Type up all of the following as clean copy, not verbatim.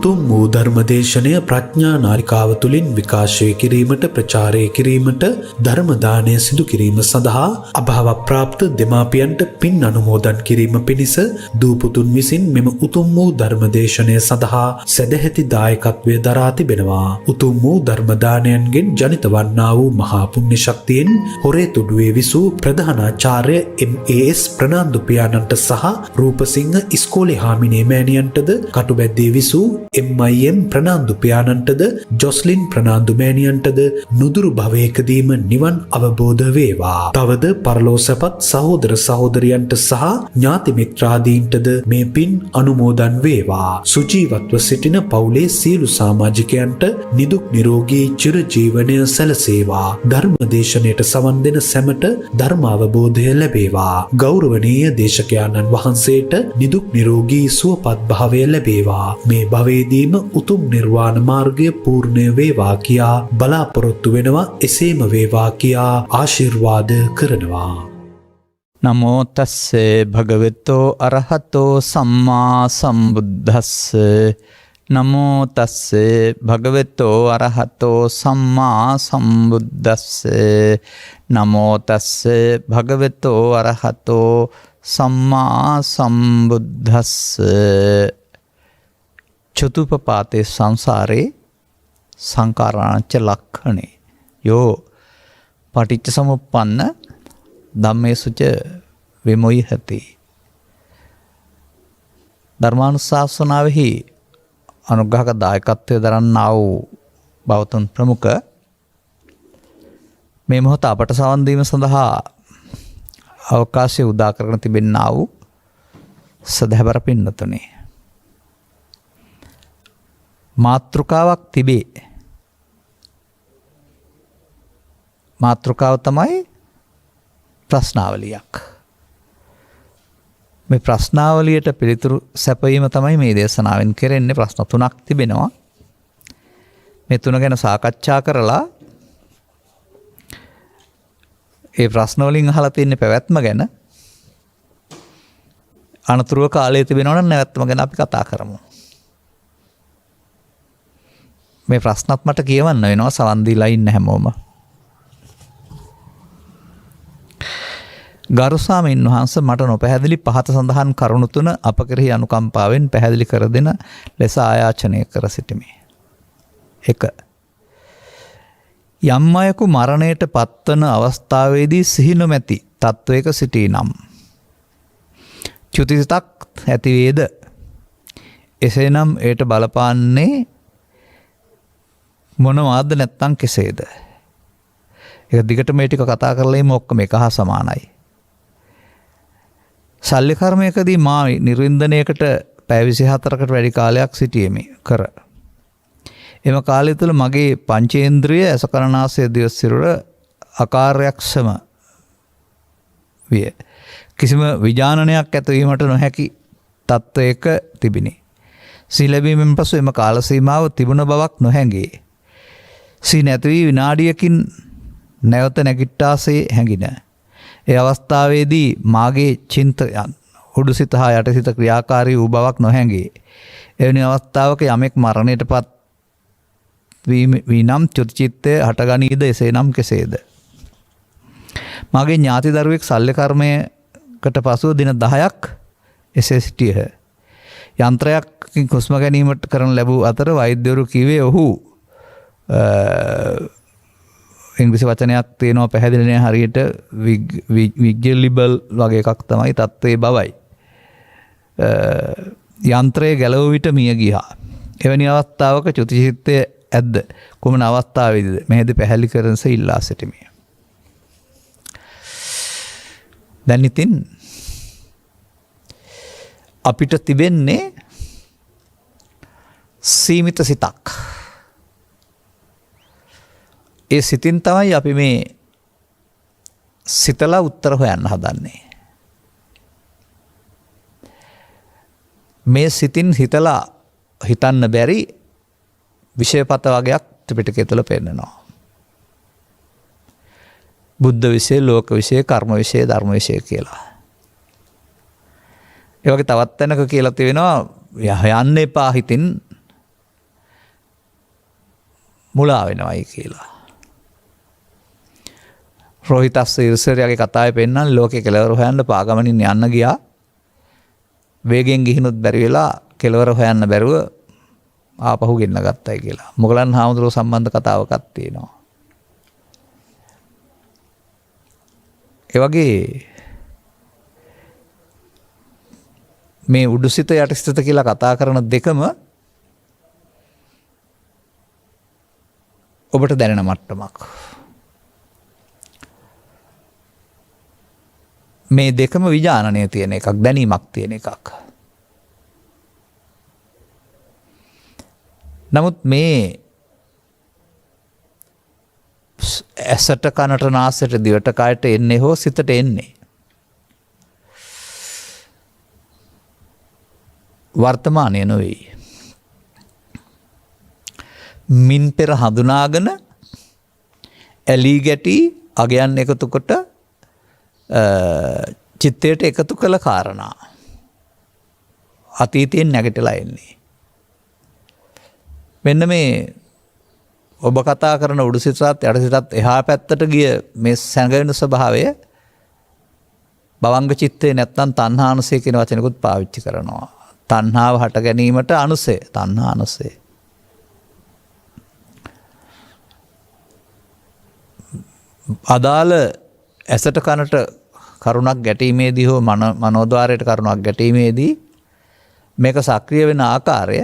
උතුම් වූ ධර්මදේශනය ප්‍රඥා නාලිකාව තුළින් විකාශය කිරීමට ප්‍රචාරය කිරීමට ධර්ම දානය සිදු කිරීම සඳහා අභාව ප්‍රාප්ත දෙමාපියන්ට පින් අනුමෝදන් කිරීම පිණිස දූපුතුන් විසින් මෙම උතුම් වූ ධර්මදේශනය සඳහා සැදැහැති දායකත්වය දරා තිබෙනවා. උතුම් වූ ධර්ම දානයන්ගෙන් ජනිත වන්නා වූ මහා පුණ්‍ය ශක්තියෙන් හොරේ තුඩුවේ විසූ ප්‍රධානාචාර්ය MAS ප්‍රනාන්දු පියාණන්ට සහ රූපසිංහ ඉස්කෝලේ හාමිනේ මෑණියන්ටද කටුබැද්දේ විසූ MIM ප්‍රනාන්දු පියාණන්ටද ජොස්ලින් ප්‍රනාන්දු මෑණියන්ටද නුදුරු භවයකදීම නිවන් අවබෝධ වේවා. තවද පරලෝ සැපත් සහෝදර සහෝදරියන්ට සහ ඥාති මිත්‍රාදීන්ටද මේ පින් අනුමෝදන් වේවා. සුජීවත්ව සිටින පවුලේ සියලු සමාජිකයන්ට නිදුක් නිරෝගී චිරජීවනය සැලසේවා. ධර්මදේශනයට සවන් දෙන සැමට ධර්මාවබෝධය ලැබේවා. ගෞරවනීය දේශකයාණන් වහන්සේට නිදුක් නිරෝගී සුවපත් භාවය ලැබේවා. මේ භවයේදීම උතුම් නිර්වාණ මාර්ගය පූර්ණය වේවා කියා බලාපොරොත්තු වෙනවා. එසේම වේවා කියා ආශිර්වාද කරනවා. නමෝ තස්සේ භගවතෝ අරහතෝ සම්මා සම්බුද්දස්ස. නමෝ තස්සේ භගවතෝ අරහතෝ සම්මා සම්බුද්දස්ස. නමෝ තස්සේ භගවතෝ අරහතෝ සම්මා සම්බුද්දස්ස. චතුපපාතේ සංසාරේ සංකාරාණච්ච ලක්ඛණේ යෝ පටිච්ච සමුප්පන්න ධම්මේසුච විමුක්ඛති. ධර්මානුශාසනාවෙහි අනුග්‍රහක දායකත්වය දරන්නා වූ බෞතුන් ප්‍රමුඛ මේ මොහොත අපට සවන් දීම සඳහා අවකාශය උදා කරගෙන තිබෙනා වූ සදහැබර පින්නතුනි, මාතෘකාවක් තිබේ. මාතෘකාව තමයි ප්‍රශ්නාවලියක්. මේ ප්‍රශ්නාවලියට පිළිතුරු සැපයීම තමයි මේ දේශනාවෙන් කෙරෙන්නේ. ප්‍රශ්න 3ක් තිබෙනවා. මේ 3 ගැන සාකච්ඡා කරලා ඒ ප්‍රශ්න වලින් අහලා තියෙන පැවැත්ම ගැන අනතුරුව කාලයේ තිබෙනවා නම් නැවැත්ම ගැන අපි කතා කරමු. මේ ප්‍රශ්නත් මට කියවන්න වෙනවා සවන් දීලා ඉන්න හැමෝම. ගරු ස්වාමීන් වහන්සේ, මට නොපැහැදිලි පහත සඳහන් කරුණු 3 අප කෙරෙහි අනුකම්පාවෙන් පැහැදිලි කර දෙන ලෙස ආයාචනය කර සිටිමි. 1. යම් අයෙකු මරණයට පත්වන අවස්ථාවේදී සිහි නොමැති තත්වයක සිටී නම් චුතිසිතක් ඇති වේද? එසේනම් ඒට බලපාන්නේ මොනවාද නැත්නම් කෙසේද? ඒක දිගට මේ ටික කතා කරලා ඉමු. ඔක්කොම එක හා සමානයි. ශල්‍ය කර්මයකදී මා නිර්වින්දනයකට පැය 24කට වැඩි කාලයක් සිටියෙමි කර. එම කාලය තුළ මගේ පංචේන්ද්‍රිය ඇසකරනාසය දිව සිරුර අකාර්යක්ෂම විය. කිසිම විඥානනයක් ඇතිවීමට නොහැකි තත්වයක තිබිනි. සිහි ලැබීමෙන් පසු එම කාල සීමාව තිබුණ බවක් නොහැඟේ. සිහි නැති වී විනාඩියකින් නැවත නැගිට්ටාසේ හැඟින. ඒ අවස්ථාවේදී මාගේ චින්තයන් උඩුසිත හා යටසිත ක්‍රියාකාරී වූ බවක් නොහැඟේ. එවැනි අවස්ථාවක යමෙක් මරණයට පත් වී නම් චුතිචිත්තය හටගනීද? එසේනම් කෙසේද? මගේ ඥාති දරුවෙක් ශල්‍ය කර්මයකට පසුව දින 10ක් එසේ සිටියහ. යන්ත්‍රයකින් හුස්ම ගැනීමට කරන ලැබූ අතර වෛද්‍යවරු කිව්වේ ඔහු ඉංග්‍රීසි වචනයක් තියෙනවා පැහැදිලි නෑ හරියට, විග්ජලිබල් වගේ එකක් තමයි තත්ත්වයේ බවයි. යන්ත්‍රය ගැලවූ විට මිය ගියා. එවැනි අවස්ථාවක චුතිචිත්තය ඇද්ද? කුමන අවස්ථාවේදීද? මෙහිදී පැහැදිලි කරනස ඉල්ලා සිටිමි. දැන් ඉතින් අපිට තිබෙන්නේ සීමිත සිතක්. ඒ සිතින් තමයි අපි මේ සිතලා උත්තර හොයන්න හදන්නේ. මේ සිතින් හිතලා හිතන්න බැරි විෂයපත වගේක් ත්‍රිපිටකය තුළ පෙන්නනවා. බුද්ධ විෂය, ලෝක විෂය, කර්ම විෂය, ධර්ම විෂය කියලා. ඒ වගේ තවත් තැනක කියලා තියෙනවා යන්න එපා හිතින් මුලා වෙනවයි කියලා. රෝහිතස් ඉර්සරයාගේ කතාවේ පෙන්නන ලෝකේ කෙලවර හොයන්න පාගමනින් යන්න ගියා. වේගෙන් ගිහිනුත් බැරි වෙලා කෙලවර හොයන්න බැරුව ආපහු ගෙන්න ගත්තයි කියලා. මොගලන් හාමුදුරුවෝ සම්බන්ධ කතාවකක් තියෙනවා. ඒ වගේ මේ උඩුසිත යටිසිත කියලා කතා කරන දෙකම ඔබට දැනෙන මට්ටමක්. මේ දෙකම විජානනය තියෙන එකක්, දැනීමක් තියෙන එකක්. නමුත් මේ ඇසට කනට නාසයට දිවට කයට එන්නේ හෝ සිතට එන්නේ වර්තමානය නොවෙයි. මින් පෙර හඳුනාගෙන ඇලී ගැටි අගයන් එකතු කොට චිත්තයට එකතු කළ කාරණා අතීතයෙන් නැගිටලා එන්නේ. මෙන්න මේ ඔබ කතා කරන උඩුසිතත් යටිසිතත් එහා පැත්තට ගිය මේ සැඟවෙන ස්වභාවය භවංග චිත්තේ නැත්නම් තණ්හානුසය කියන වචනකුත් පාවිච්චි කරනවා. තණ්හාව හට ගැනීමට අනුසය, තණ්හා අනුසය. අදාළ ඇසට කනට කරුණක් ගැටීමේදී හෝ මනෝද්වාරයට කරුණක් ගැටීමේදී මේක සක්‍රිය වෙන ආකාරය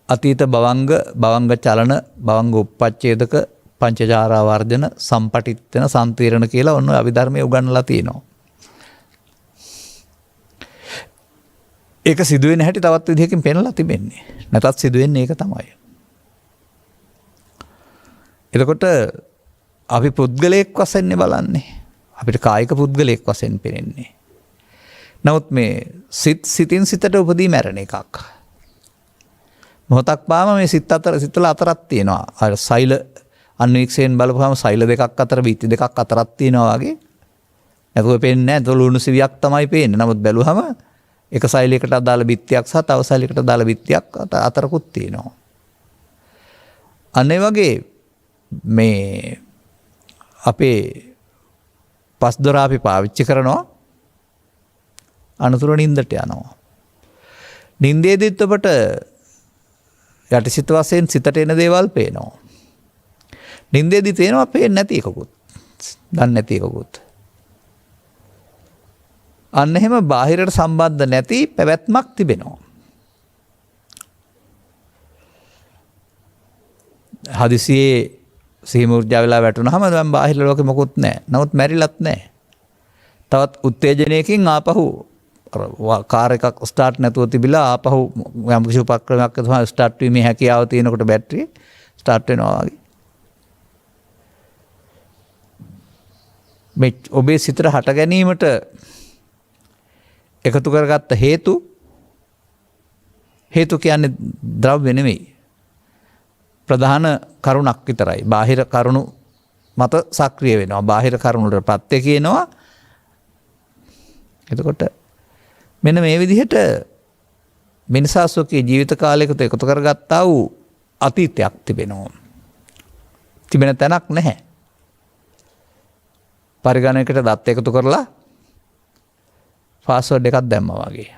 අතීත භවංග චලන භවංග උප්පච්ඡේදක පංචචාරා වර්ජන සම්පටිත්තන සම්තීරණ කියලා ඔන්න අභිධර්මයේ උගන්වලා තියෙනවා. ඒක සිදුවෙන හැටි තවත් විදිහකින් පෙන්වලා තිබෙන්නේ. නැතත් සිදුවෙන්නේ ඒක තමයි. එතකොට අපි පුද්ගලයෙක් වශයෙන් බලන්නේ. අපිට කායික පුද්ගලයෙක් වශයෙන් පෙනෙන්නේ. නමුත් මේ සිතින් සිතට උපදී මැරෙන එකක්. මොහොතක් පාම මේ සිතවල අතරක් තියෙනවා. අර සෛල අන්වීක්ෂයෙන් බලපුවම සෛල දෙකක් අතර බීති දෙකක් අතරක් තියෙනවා වගේ. නැතුව පේන්නේ නැහැ. ඒක ලුණු සිවියක් තමයි පේන්නේ. නමුත් බැලුවම එක සෛලයකට අදාළ බිත්තියක් සහ තව සෛලයකට අදාළ බිත්තියක් අතරකුත් තියෙනවා. අනේ වගේ මේ අපේ පස්දොර අපි පාවිච්චි කරනවා අනතුරු නින්දට යනවා. නින්දේදීත් ඔබට යටිසිත වශයෙන් සිතට එන දේවල් පේනවා. නින්දේදී තේනවා පේන්නේ නැති එකකුත්. දන්නේ නැති එකකුත්. අන්න එහෙම බාහිරට සම්බන්ධ නැති පැවැත්මක් තිබෙනවා. හදිසියේ සිහිමුර්ජා වෙලා වැටුනහම දැන් බාහිර ලෝකෙ මොකුත් නැහැ. නමුත් මැරිලත් නැහැ. තවත් උත්තේජනයකින් ආපහු කාර් එකක් ස්ටාර්ට් නැතුව තිබිලා ආපහු යම් කිසි උපක්‍රමයක් තමයි ස්ටාර්ට් වීමේ හැකියාව තියෙනකොට බැටරිය ස්ටාර්ට් වෙනවා වගේ. මේ ඔබේ සිතට හට ගැනීමට එකතු කරගත්ත හේතු කියන්නේ ද්‍රව්‍ය නෙමෙයි. ප්‍රධාන කරුණක් විතරයි. බාහිර කරුණු මත සක්‍රිය වෙනවා. බාහිර කරුණු වලට ප්‍රත්‍ය කියනවා. එතකොට මෙන්න මේ විදිහට මිනිසාසෝකේ ජීවිත කාලයකට එකතු කරගත්තා වූ අතීතයක් තිබෙනවා. තිබෙන තැනක් නැහැ. පරිගණකයට දත් එකතු කරලා පාස්වර්ඩ් එකක් දැම්මා වගේ.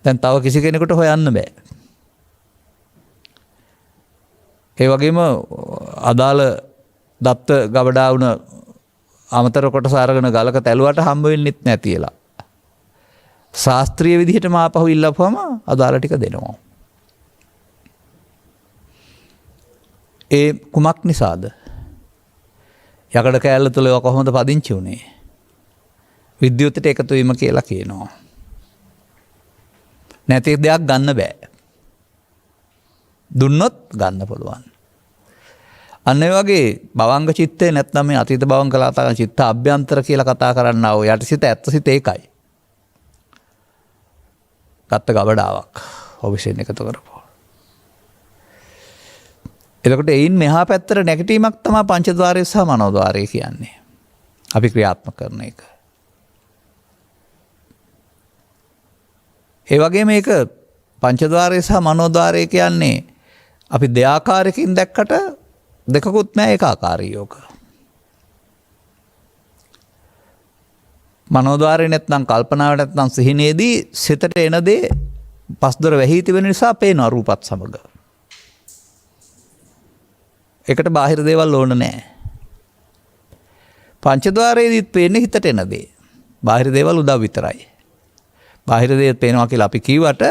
දැන් තව කිසි කෙනෙකුට හොයන්න බෑ. ඒ වගේම අදාළ දත්ත ගබඩා වුණ අමතර කොටස අරගෙන ගලක තැලුවට හම්බ වෙන්නෙත් නැතිලා. ශාස්ත්‍රීය විදිහටම ආපහු ඉල්ලපුවම අදාළ ටික දෙනවා. ඒ කුමක් නිසාද? යකඩ කෑල්ල තුල ඒක කොහොමද පදිංචි වුනේ? විද්‍යුතට එකතු වීම කියලා කියනවා. නැති දෙයක් ගන්න බෑ. දුන්නොත් ගන්න පුළුවන්. අන්න ඒ වගේ භවංග චිත්තේ නැත්නම් මේ අතීත භවංග කලාතක චිත්ත අභ්‍යන්තර කියලා කතා කරන්නා වූ යටිසිත ඇත්තසිත ඒකයි. ගත්ත ගබඩාවක් ඔබිෂන් එකතු කරපුවා. එතකොට එයින් මෙහා පැත්තට නැගිටීමක් තමයි පංචද්වාරය සහ මනෝද්වාරය කියන්නේ. අපි ක්‍රියාත්මක කරන එක. ඒ වගේම මේක පංචද්වාරය සහ මනෝද්වාරය කියන්නේ අපි දෙආකාරයකින් දැක්කට දෙකකුත් නෑ ඒකාකාරී යෝග. මනෝද්වාරය නැත්නම් කල්පනාව නැත්නම් සිහිනේදී සිතට එන දේ පස්දොර වැහී තිබෙන නිසා පේනවා රූපත් සමග. ඒකට බාහිර දේවල් ඕන නෑ. පංචද්වාරයේදීත් පේන්නේ හිතට එන දේ. බාහිර දේවල් උදව් විතරයි. බාහිර දේ පේනවා කියලා අපි කිව්වට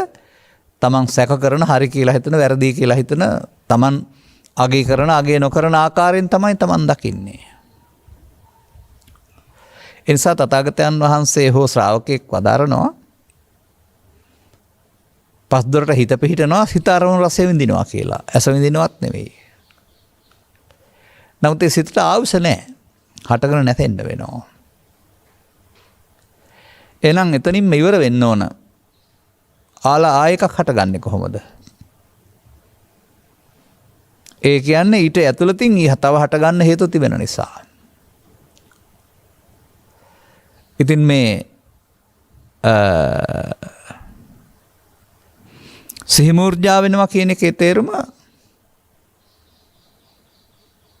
තමන් සැක කරන හරි කියලා හිතන වැරදි කියලා හිතන තමන් අගය කරන අගය නොකරන ආකාරයෙන් තමයි තමන් දකින්නේ. එනිසා තථාගතයන් වහන්සේ හෝ ශ්‍රාවකෙක් වදාරනවා පස්දොරට හිත පිහිටනවා හිත අරමුණු රසය විඳිනවා කියලා. ඇස විඳිනවත් නෙවෙයි. නමුත් ඒ සිතට ආවුස නැහැ. හටගෙන නැතෙන්න වෙනවා. එහෙනම් එතනින් ඉවර වෙන්න ඕන. ආයෙක හටගන්නේ කොහොමද? ඒ කියන්නේ ඊට ඇතුළතින් තව හටගන්න හේතු තිබෙන නිසා. ඉතින් මේ සිහිමූර්ජා වෙනවා කියන එකේ තේරුම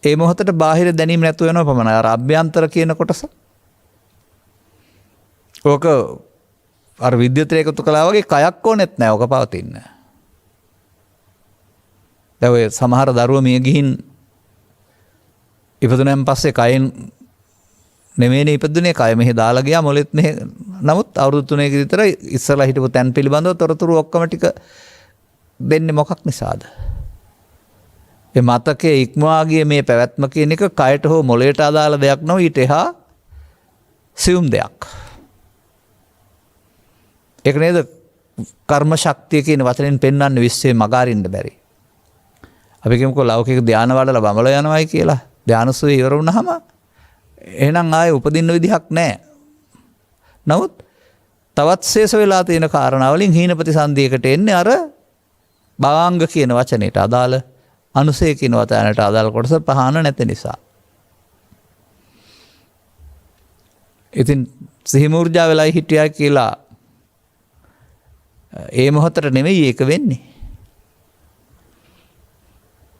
ඒ මොහොතට බාහිර දැනීම නැතුව වෙනව පමණයි. අර අභ්‍යන්තර කියන කොටස. ඕක අර විද්‍යුත් එකතු කළා වගේ කයක් ඕනෙත් නැහැ. ඕක පවතින්න. දැන් ඔය සමහර දරුවෝ මිය ගිහින් ඉපදුනන් පස්සේ කයෙන් නෙමෙයිනේ ඉපදුනේ කය මෙහෙ දාලා ගියා මොලෙත් මෙහෙ. නමුත් අවුරුදු 3ක විතර ඉස්සලා හිටපු තැන් පිළිබඳව තොරතුරු ඔක්කොම ටික දෙන්නේ මොකක් නිසාද? ඒ මතකයේ ඉක්මවා ගිය මේ පැවැත්ම කියන එක කයට හෝ මොළයට අදාළ දෙයක් නෙවෙයි ඊට එහා සියුම් දෙයක්. ඒක නේද කර්ම ශක්තිය කියන වචනෙන් පෙන්වන්නේ විශ්වයේ මගාරින්න බැරි. අපි කියමුකෝ ලෞකික ධානය වලලා බඹල යනවායි කියලා. ධානසුවේ ඉවර වුණාම එහෙනම් ආයේ උපදින්න විදිහක් නැහැ. නමුත් තවත් ශේෂ වෙලා තියෙන කාරණා වලින් හීන ප්‍රතිසන්දියකට එන්නේ අර භාංග කියන වචනයට අදාළ අනුසය කියන වචනයට අදාළ කොටස පහන නැති නිසා. ඉතින් සිහිමූර්ජා වෙලා හිටියා කියලා ඒ මොහොතට නෙමෙයි ඒක වෙන්නේ.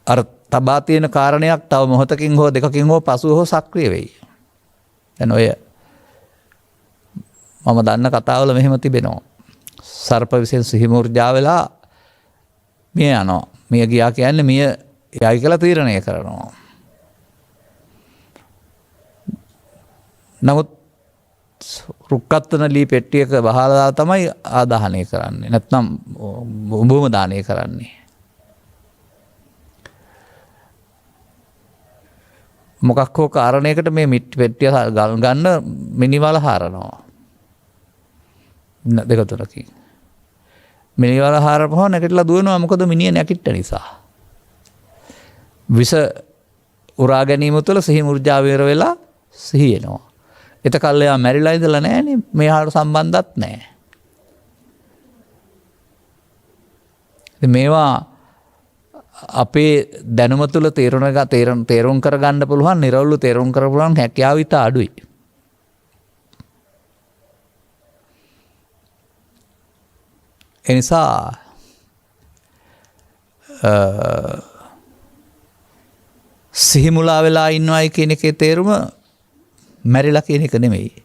අර තබා තියෙන කාරණයක් තව මොහොතකින් හෝ දෙකකින් හෝ පසුව හෝ සක්‍රිය වෙයි. දැන් ඔය මම දන්න කතාවල මෙහෙම තිබෙනවා. සර්ප විශේෂ සිහිමූර්ජා වෙලා මිය යනවා. මිය ගියා කියන්නේ මිය යයි කියලා තීරණය කරනවා. නමුත් රුක්කත්තන ලී පෙට්ටියක වහලා තමයි ආදාහනය කරන්නේ. නැත්නම් උඹම දානය කරන්නේ. මොකක් හෝ කාරණයකට මේ පෙට්ටිය ගන්න මිනිවල හරනවා. දෙක තුනකින්. මිනිවල හරපුවා නැගිටලා දුවනවා මොකද මිනිහ නැගිට නිසා. විස උරා ගැනීම තුළ සිහි මුර්ජා වේර වෙලා සිහි එනවා. එතකල් එයා මැරිලා ඉඳලා නැහනේ මෙහාට සම්බන්ධත් නැහැ. මේවා අපේ දැනුම තුළ තේරුම් කරගන්න පුළුවන් නිරවුල්ව තේරුම් කරගන්න පුළුවන් හැකියාව ඉතා අඩුයි. ඒ නිසා සිහිමුලා වෙලා ඉන්නවයි කියන එකේ තේරුම මැරිලා කියන එක නෙමෙයි.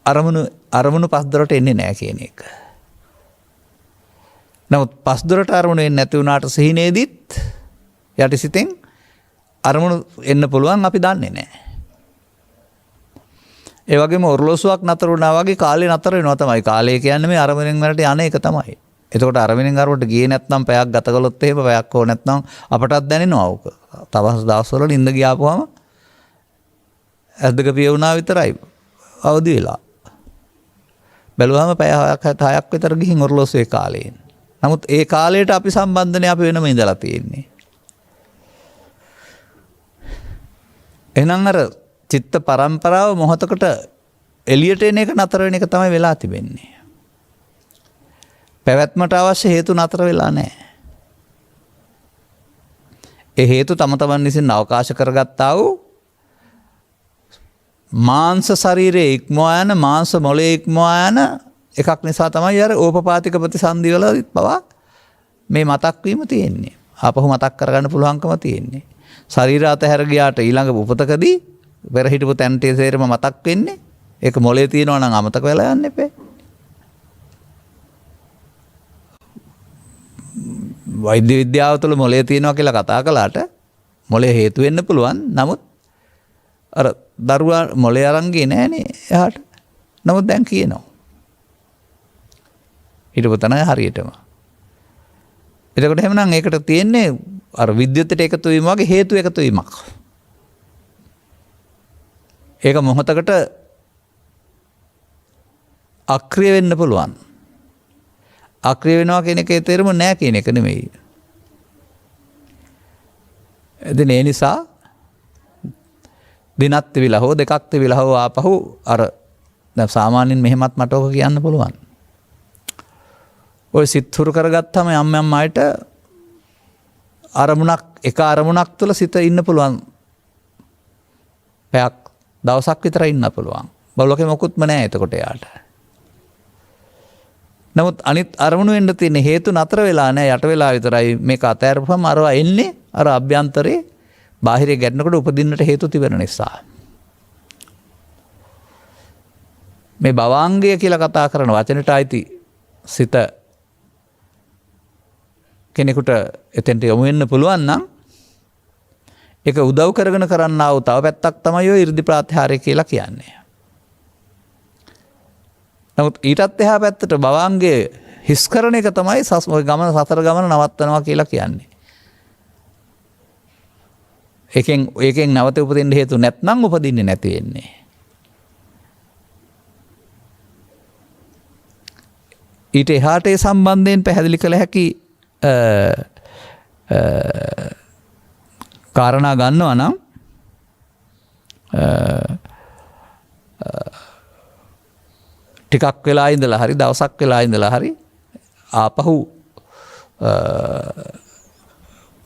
අරමුණු පස්දොරට එන්නේ නැහැ කියන එක. නමුත් පස්දොරට අරමුණු එන්නේ නැති වුණාට සිහිනේදිත් යටිසිතෙන් අරමුණු එන්න පුළුවන් අපි දන්නේ නැහැ. ඒ වගේම ඔරලෝසුවක් නතර වුණා වගේ කාලේ නතර වෙනවා තමයි. කාලය කියන්නේ මේ අරමුණෙන් වලට යන එක තමයි. එතකොට අරමුණෙන් අරමුණට ගියේ නැත්නම් පැයක් ගත කළොත් එහෙම පැයක් හෝ නැත්නම් අපටත් දැනෙනවා ඕක. තවස් දවස්වල නිින්ද ගියාපුවම ඇද්දක පිය වුණා විතරයි අවදි වෙලා. බැලුවාම පැය 6ක් විතර ගිහින් ඔරලෝසුවේ කාලේ. නමුත් ඒ කාලයට අපි සම්බන්ධනේ අපි වෙනම ඉඳලා තියෙන්නේ. එහෙනම් අර චිත්ත පරම්පරාව මොහොතකට එළියට එන එක නතර වෙන එක තමයි වෙලා තිබෙන්නේ. පැවැත්මට අවශ්‍ය හේතු නතර වෙලා නැහැ. ඒ හේතු තම තමන් විසින් අවකාශ කරගත්තා වූ මාංශ ශරීරයේ ඉක්මවා යන මාංශ මොළයේ ඉක්මවා යන එකක් නිසා තමයි අර ඕපපාතික ප්‍රතිසන්දි වල පවා මේ මතක් වීම තියෙන්නේ. ආපහු මතක් කරගන්න පුළුවන්කම තියෙන්නේ. ශරීර අතහැර ගියාට ඊළඟ උපතකදී පෙර හිටපු තැන්ටේ සේරම මතක් වෙන්නේ. ඒක මොලේ තියෙනවා නම් අමතක වෙලා යන්න එපේ. වෛද්‍ය විද්‍යාව තුළ මොලේ තියෙනවා කියලා කතා කළාට මොලේ හේතු වෙන්න පුළුවන්. නමුත් අර දරුවා මොලේ අරන් ගියේ නෑනේ එහාට. නමුත් දැන් කියනවා. හිටපු තැන හරියටම. එතකොට එහෙමනම් ඒකට තියෙන්නේ අර විද්‍යුත්තට එකතු වීම වගේ හේතු එකතු වීමක්. ඒක මොහොතකට අක්‍රිය වෙන්න පුළුවන්. අක්‍රිය වෙනවා කියන එකේ තේරුම නෑ කියන එක නෙමෙයි. ඉතින් ඒ නිසා දිනක් තිබිලා හෝ දෙකක් තිබිලා හෝ ආපහු අර දැන් සාමාන්‍යයෙන් මෙහෙමත් මට ඔක කියන්න පුළුවන්. ඔය සිත් හුරු කරගත්තාම යම් අයට අරමුණක් එක අරමුණක් තුළ සිත ඉන්න පුළුවන්. පැයක් දවසක් විතර ඉන්න පුළුවන්. බලලෝකේ මොකුත්ම නැහැ එතකොට යාට. නමුත් අනිත් අරමුණු වෙන්න තියෙන හේතු නතර වෙලා නැහැ යට වෙලා විතරයි මේක අතහැරපුවම අරවා එන්නේ අර අභ්‍යන්තරේ බාහිරේ ගැටෙනකොට උපදින්නට හේතු තිබෙන නිසා. මේ භවාංගය කියලා කතා කරන වචනට අයිති සිත කෙනෙකුට එතෙන්ට යොමු වෙන්න පුළුවන් නම් ඒක උදව් කරගෙන කරන්නා වූ තව පැත්තක් තමයි ඔය 이르දි ප්‍රාත්‍යාරය කියලා කියන්නේ. නමුත් ඊටත් එහා පැත්තට භවාංගයේ හිස් කරන එක තමයි ගමන සතර ගමන නවත්තනවා කියලා කියන්නේ. ඒකෙන් නැවත උපදින්න හේතු නැත්නම් උපදින්නේ නැති වෙන්නේ. ඊට එහාට ඒ සම්බන්ධයෙන් පැහැදිලි කළ හැකි කාරණා ගන්නවා නම් ටිකක් වෙලා ඉඳලා හරි දවසක් වෙලා ඉඳලා හරි ආපහු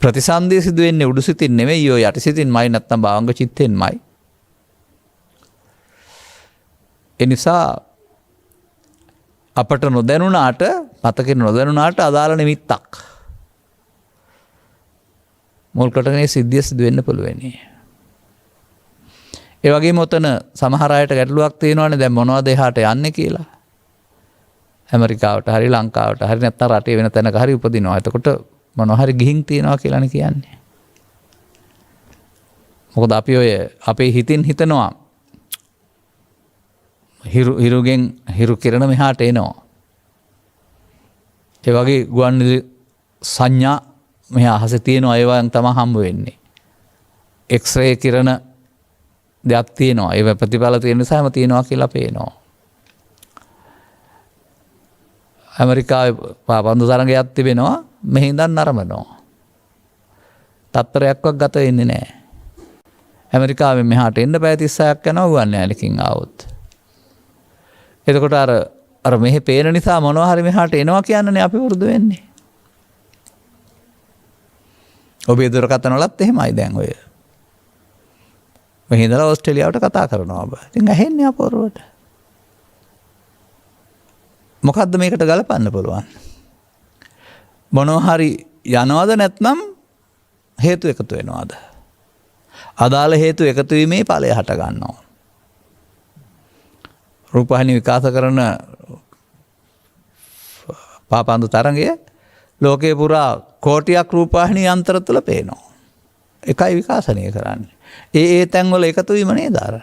ප්‍රතිසන්දිය සිදු වෙන්නේ උඩු සිතින් නෙමෙයි ඔය යටි සිතින්මයි නැත්නම් භාවංග චිත්තෙන්මයි. ඒ නිසා අපට නොදැනුණාට මතකෙ නොදැනුණාට අදාළ නිමිත්තක් මුල් කොටනේ සිද්ධිය සිදු වෙන්න පුළුවන්. ඒ වගේම ඔතන සමහර අයට ගැටලුවක් තියෙනවානේ දැන් මොනවද එහාට යන්නේ කියලා. ඇමරිකාවට හරි ලංකාවට හරි නැත්නම් රටේ වෙන තැනක හරි උපදිනවා. එතකොට මොනවා හරි ගිහින් තියනවා කියලානේ කියන්නේ. මොකද අපි ඔය අපේ හිතින් හිතනවා හිරුගෙන් හිරු කිරණ මෙහාට එනවා. ඒ වගේ ගුවන්විදුලි සංඥා මෙහා අහසේ තියෙනවා ඒවායින් තමයි හම්බ වෙන්නේ. එක්ස්රේ කිරණ දෙයක් තියෙනවා. ඒ ප්‍රතිඵල තියෙන නිසාම තියෙනවා කියලා පේනවා. ඇමරිකාවේ පාපන්දු තරංගයක් තිබෙනවා මෙහි ඉඳන් නරඹනවා. තත්පරයක්වත් ගත වෙන්නේ නැහැ. ඇමරිකාවෙන් මෙහාට එන්න පැය 36ක් යනවා ගුවන් යානකින් ආවොත්. එතකොට අර මෙහි පේන නිසා මොනවා හරි මෙහාට එනවා කියන්නනේ අපි වරුදු වෙන්නේ. ඔබේ දුරකථන වලත් එහෙමයි දැන් ඔය. මෙහි ඉඳලා ඕස්ට්‍රේලියාවට කතා කරනවා ඔබ. ඉතින් ඇහෙන්නේ අපෝරුවට. මොකද්ද මේකට ගලපන්න පුළුවන්? මොනවා හරි යනවද නැත්නම් හේතු එකතු වෙනවද? අදාළ හේතු එකතු වීමේ ඵලය හට ගන්නවා. රූපවාහිනී විකාශ කරන පාපන්දු තරංගය ලෝකේ පුරා කෝටියක් රූපවාහිනී යන්ත්‍ර තුළ පේනවා. එකයි විකාශනය කරන්නේ. ඒ තැන්වල එකතු වීම නේද අර.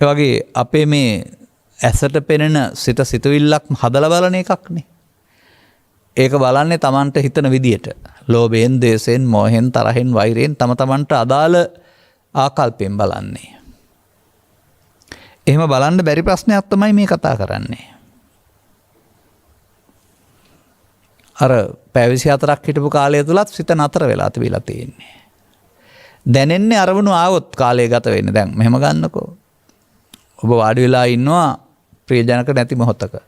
ඒ වගේ අපේ මේ ඇසට පෙනෙන සිතුවිල්ලක් හදලා බලන එකක්නේ. ඒක බලන්නේ Tamanට හිතන විදියට. ලෝභයෙන්, ද්වේෂයෙන්, මෝහෙන්, තරහෙන්, වෛරයෙන් තමන්ට අදාළ ආකල්පයෙන් බලන්නේ. එහෙම බලන්න බැරි ප්‍රශ්නයක් තමයි මේ කතා කරන්නේ. අර පැය 24ක් හිටපු කාලය තුලත් සිත නතර වෙලා තිබිලා තියෙන්නේ. දැනෙන්නේ අරමුණු ආවොත් කාලය ගත වෙන්නේ. දැන් මෙහෙම ගන්නකෝ. ඔබ වාඩි වෙලා ඉන්නවා ප්‍රියජනක නැති මොහොතක.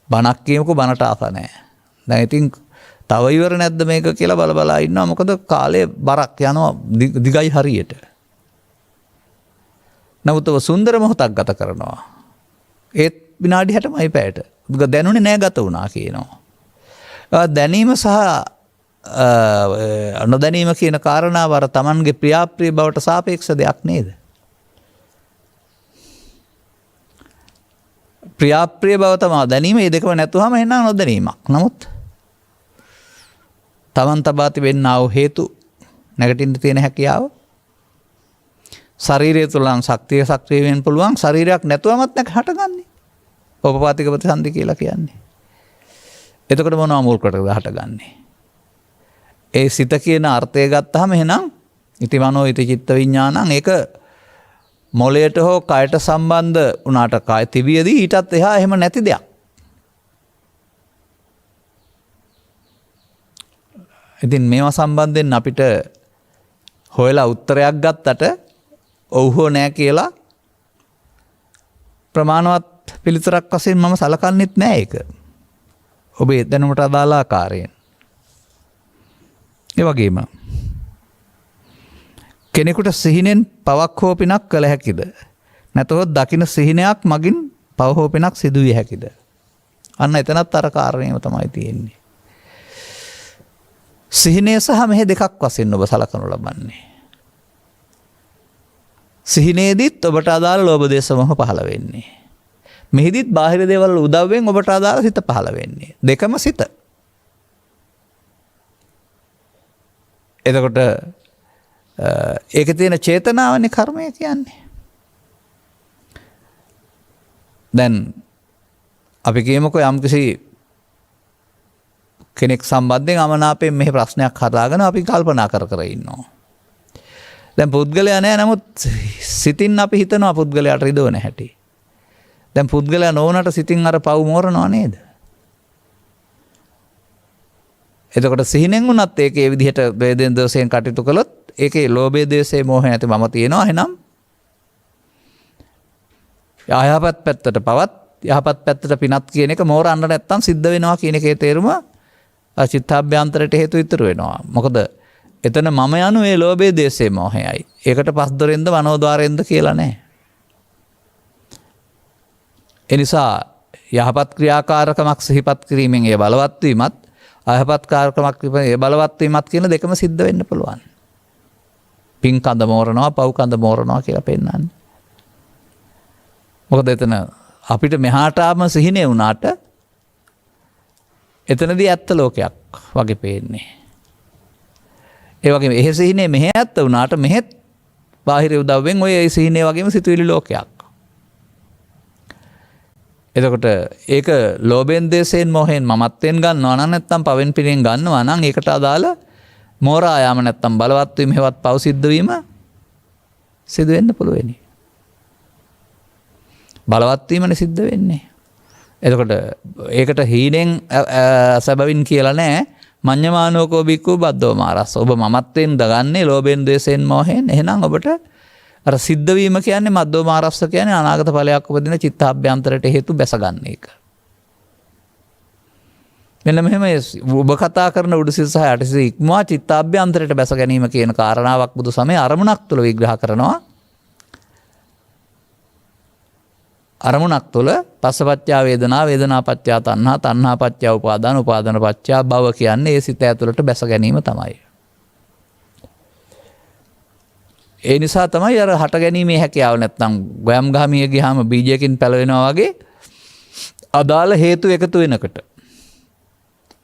බණක් කියමුකෝ බණට ආස නැහැ. දැන් ඉතින් තව ඉවර නැද්ද මේක කියලා බලා ඉන්නවා. මොකද කාලය බරක් යනවා දිගයි හරියට. නමුත් ඔබ සුන්දර මොහොතක් ගත කරනවා. ඒත් විනාඩි 60මයි පැයට. දැනුනේ නෑ ගත වුණා කියනවා. දැනීම සහ නොදැනීම කියන කාරණාව අර Tamanගේ ප්‍රියාප්‍රිය බවට සාපේක්ෂ දෙයක් නේද? ප්‍රියාප්‍රිය බව තමයි දැනීම. මේ දෙකම නැතුවම එනවා නොදැනීමක්. නමුත් Taman තබා තිබෙනා වූ හේතු නැගටින්න තියෙන හැකියාව ශරීරය තුළ නම් ශක්තිය සක්‍රිය වෙන්න පුළුවන්. ශරීරයක් නැතුවමත් නැක හටගන්නේ. උපපාතික ප්‍රතිසන්දි කියලා කියන්නේ. එතකොට මොනවා මුල් කොටද හටගන්නේ? ඒ සිත කියන අර්ථය ගත්තාම එහෙනම් ඉති මනෝ ඉති චිත්ත විඥානං ඒක මොළයට හෝ කයට සම්බන්ධ වුණාට කය තිබියදී ඊටත් එහා එහෙම නැති දෙයක්. ඉතින් මේවා සම්බන්ධයෙන් අපිට හොයලා උත්තරයක් ගත්තට ඔව් හෝ නෑ කියලා ප්‍රමාණවත් පිළිතුරක් වශයෙන් මම සලකන්නෙත් නෑ ඒක. ඔබේ දැනුමට අදාළ ආකාරයෙන්. ඒ වගේම කෙනෙකුට සිහිනෙන් පවක් හෝ පිනක් කළ හැකිද? නැතහොත් දකින සිහිනයක් මගින් පව හෝ පිනක් සිදු විය හැකිද? අන්න එතනත් අර කාරණේම තමයි තියෙන්නේ. සිහිනය සහ මෙහි දෙකක් වශයෙන් ඔබ සලකනු ලබන්නේ. සිහිනේදීත් ඔබට අදාළ ලෝභ දේශ මොහ පහළ වෙන්නේ. මෙහිදීත් බාහිර දේවල් උදව්වෙන් ඔබට අදාළ සිත පහළ වෙන්නේ. දෙකම සිත. එතකොට ඒක තියෙන චේතනාවනේ කර්මය කියන්නේ. දැන් අපි කියමුකෝ යම්කිසි කෙනෙක් සම්බන්ධයෙන් අමනාපයෙන් මෙහි ප්‍රශ්නයක් හදාගෙන අපි කල්පනා කර කර ඉන්නවා. දැන් පුද්ගලයා නෑ, නමුත් සිතින් අපි හිතනවා පුද්ගලයාට රිදවන හැටි. දැන් පුද්ගලයා නොවනට සිතින් අර පව් මෝරනවා නේද? එතකොට සිහිනෙන් වුණත් ඒකේ ඒ විදිහට වේදෙන් දෝෂයෙන් කටයුතු කළොත් ඒකේ ලෝභය දේශේ මොහේ නැති මම තියෙනවා. එහෙනම් යහපත් පැත්තට පවත් යහපත් පැත්තට පිනත් කියන එක මෝරන්න නැත්තම් සිද්ධ වෙනවා කියන එකේ තේරුම චිත්තාභ්‍යන්තරයට හේතු ඉතුරු වෙනවා. මොකද එතන මම යනු ඒ ලෝභය දේශේ මොහයයි. ඒකට පස් දොරෙන්ද වනෝද්වාරෙන්ද කියලා නැහැ. ඒ නිසා යහපත් ක්‍රියාකාරකමක් සිහිපත් කිරීමෙන් ඒ බලවත් වීමත් අයහපත් කාර්කමක් ඒ බලවත් වීමත් කියන දෙකම සිද්ධ වෙන්න පුළුවන්. පින් කඳ මෝරනවා පව් කඳ මෝරනවා කියලා පෙන්නන්නේ. මොකද එතන අපිට මෙහාට ආම සිහිනේ වුණාට එතනදී ඇත්ත ලෝකයක් වගේ පේන්නේ. ඒ වගේම එහෙ සිහිනේ මෙහෙ ඇත්ත වුණාට මෙහෙත් බාහිර උදව්වෙන් ඔය සිහිනේ වගේම සිතුවිලි ලෝකයක්. එතකොට ඒක ලෝභයෙන් දේශයෙන් මොහෙන් මමත්වෙන් ගන්නවා නම් නැත්නම් පවෙන් පිනෙන් ගන්නවා නම් ඒකට අදාළ මෝරා යාම නැත්නම් බලවත් වීම හේවත් පව සිද්ධ වීම සිදු වෙන්න පුළුවනි. බලවත් වීමනේ සිද්ධ වෙන්නේ. එතකොට ඒකට හීනෙන් සබවින් කියලා නෑ. මඤ්ඤමානෝකෝ බික්කු බද්දෝ මාරස්. ඔබ මමත්වෙන් දගන්නේ ලෝභයෙන් දේශයෙන් මොහෙන්. එහෙනම් ඔබට අර සිද්ධ වීම කියන්නේ මද්දෝ මාරස්ස කියන්නේ අනාගත ඵලයක් උපදින චිත්තාභ්‍යන්තරයට හේතු බැස ගන්න එක. මෙන්න මෙහෙම ඔබ කතා කරන උඩුසිත සහ යටිසිත ඉක්මවා චිත්තාභ්‍යන්තරයට බැස ගැනීම කියන කාරණාවක් බුදු සමය අරමුණක් තුළ විග්‍රහ කරනවා. අරමුණක් තුළ පස්සපච්චා වේදනා වේදනාපච්චා තණ්හා තණ්හාපච්චා උපාදාන උපාදානපච්චා භව කියන්නේ ඒ සිත ඇතුළට බැස ගැනීම තමයි. ඒ නිසා තමයි අර හට ගැනීමේ හැකියාව නැත්නම් ගොයම් ගහමිය ගියාම බීජයකින් පැලවෙනවා වගේ අදාළ හේතු එකතු වෙනකොට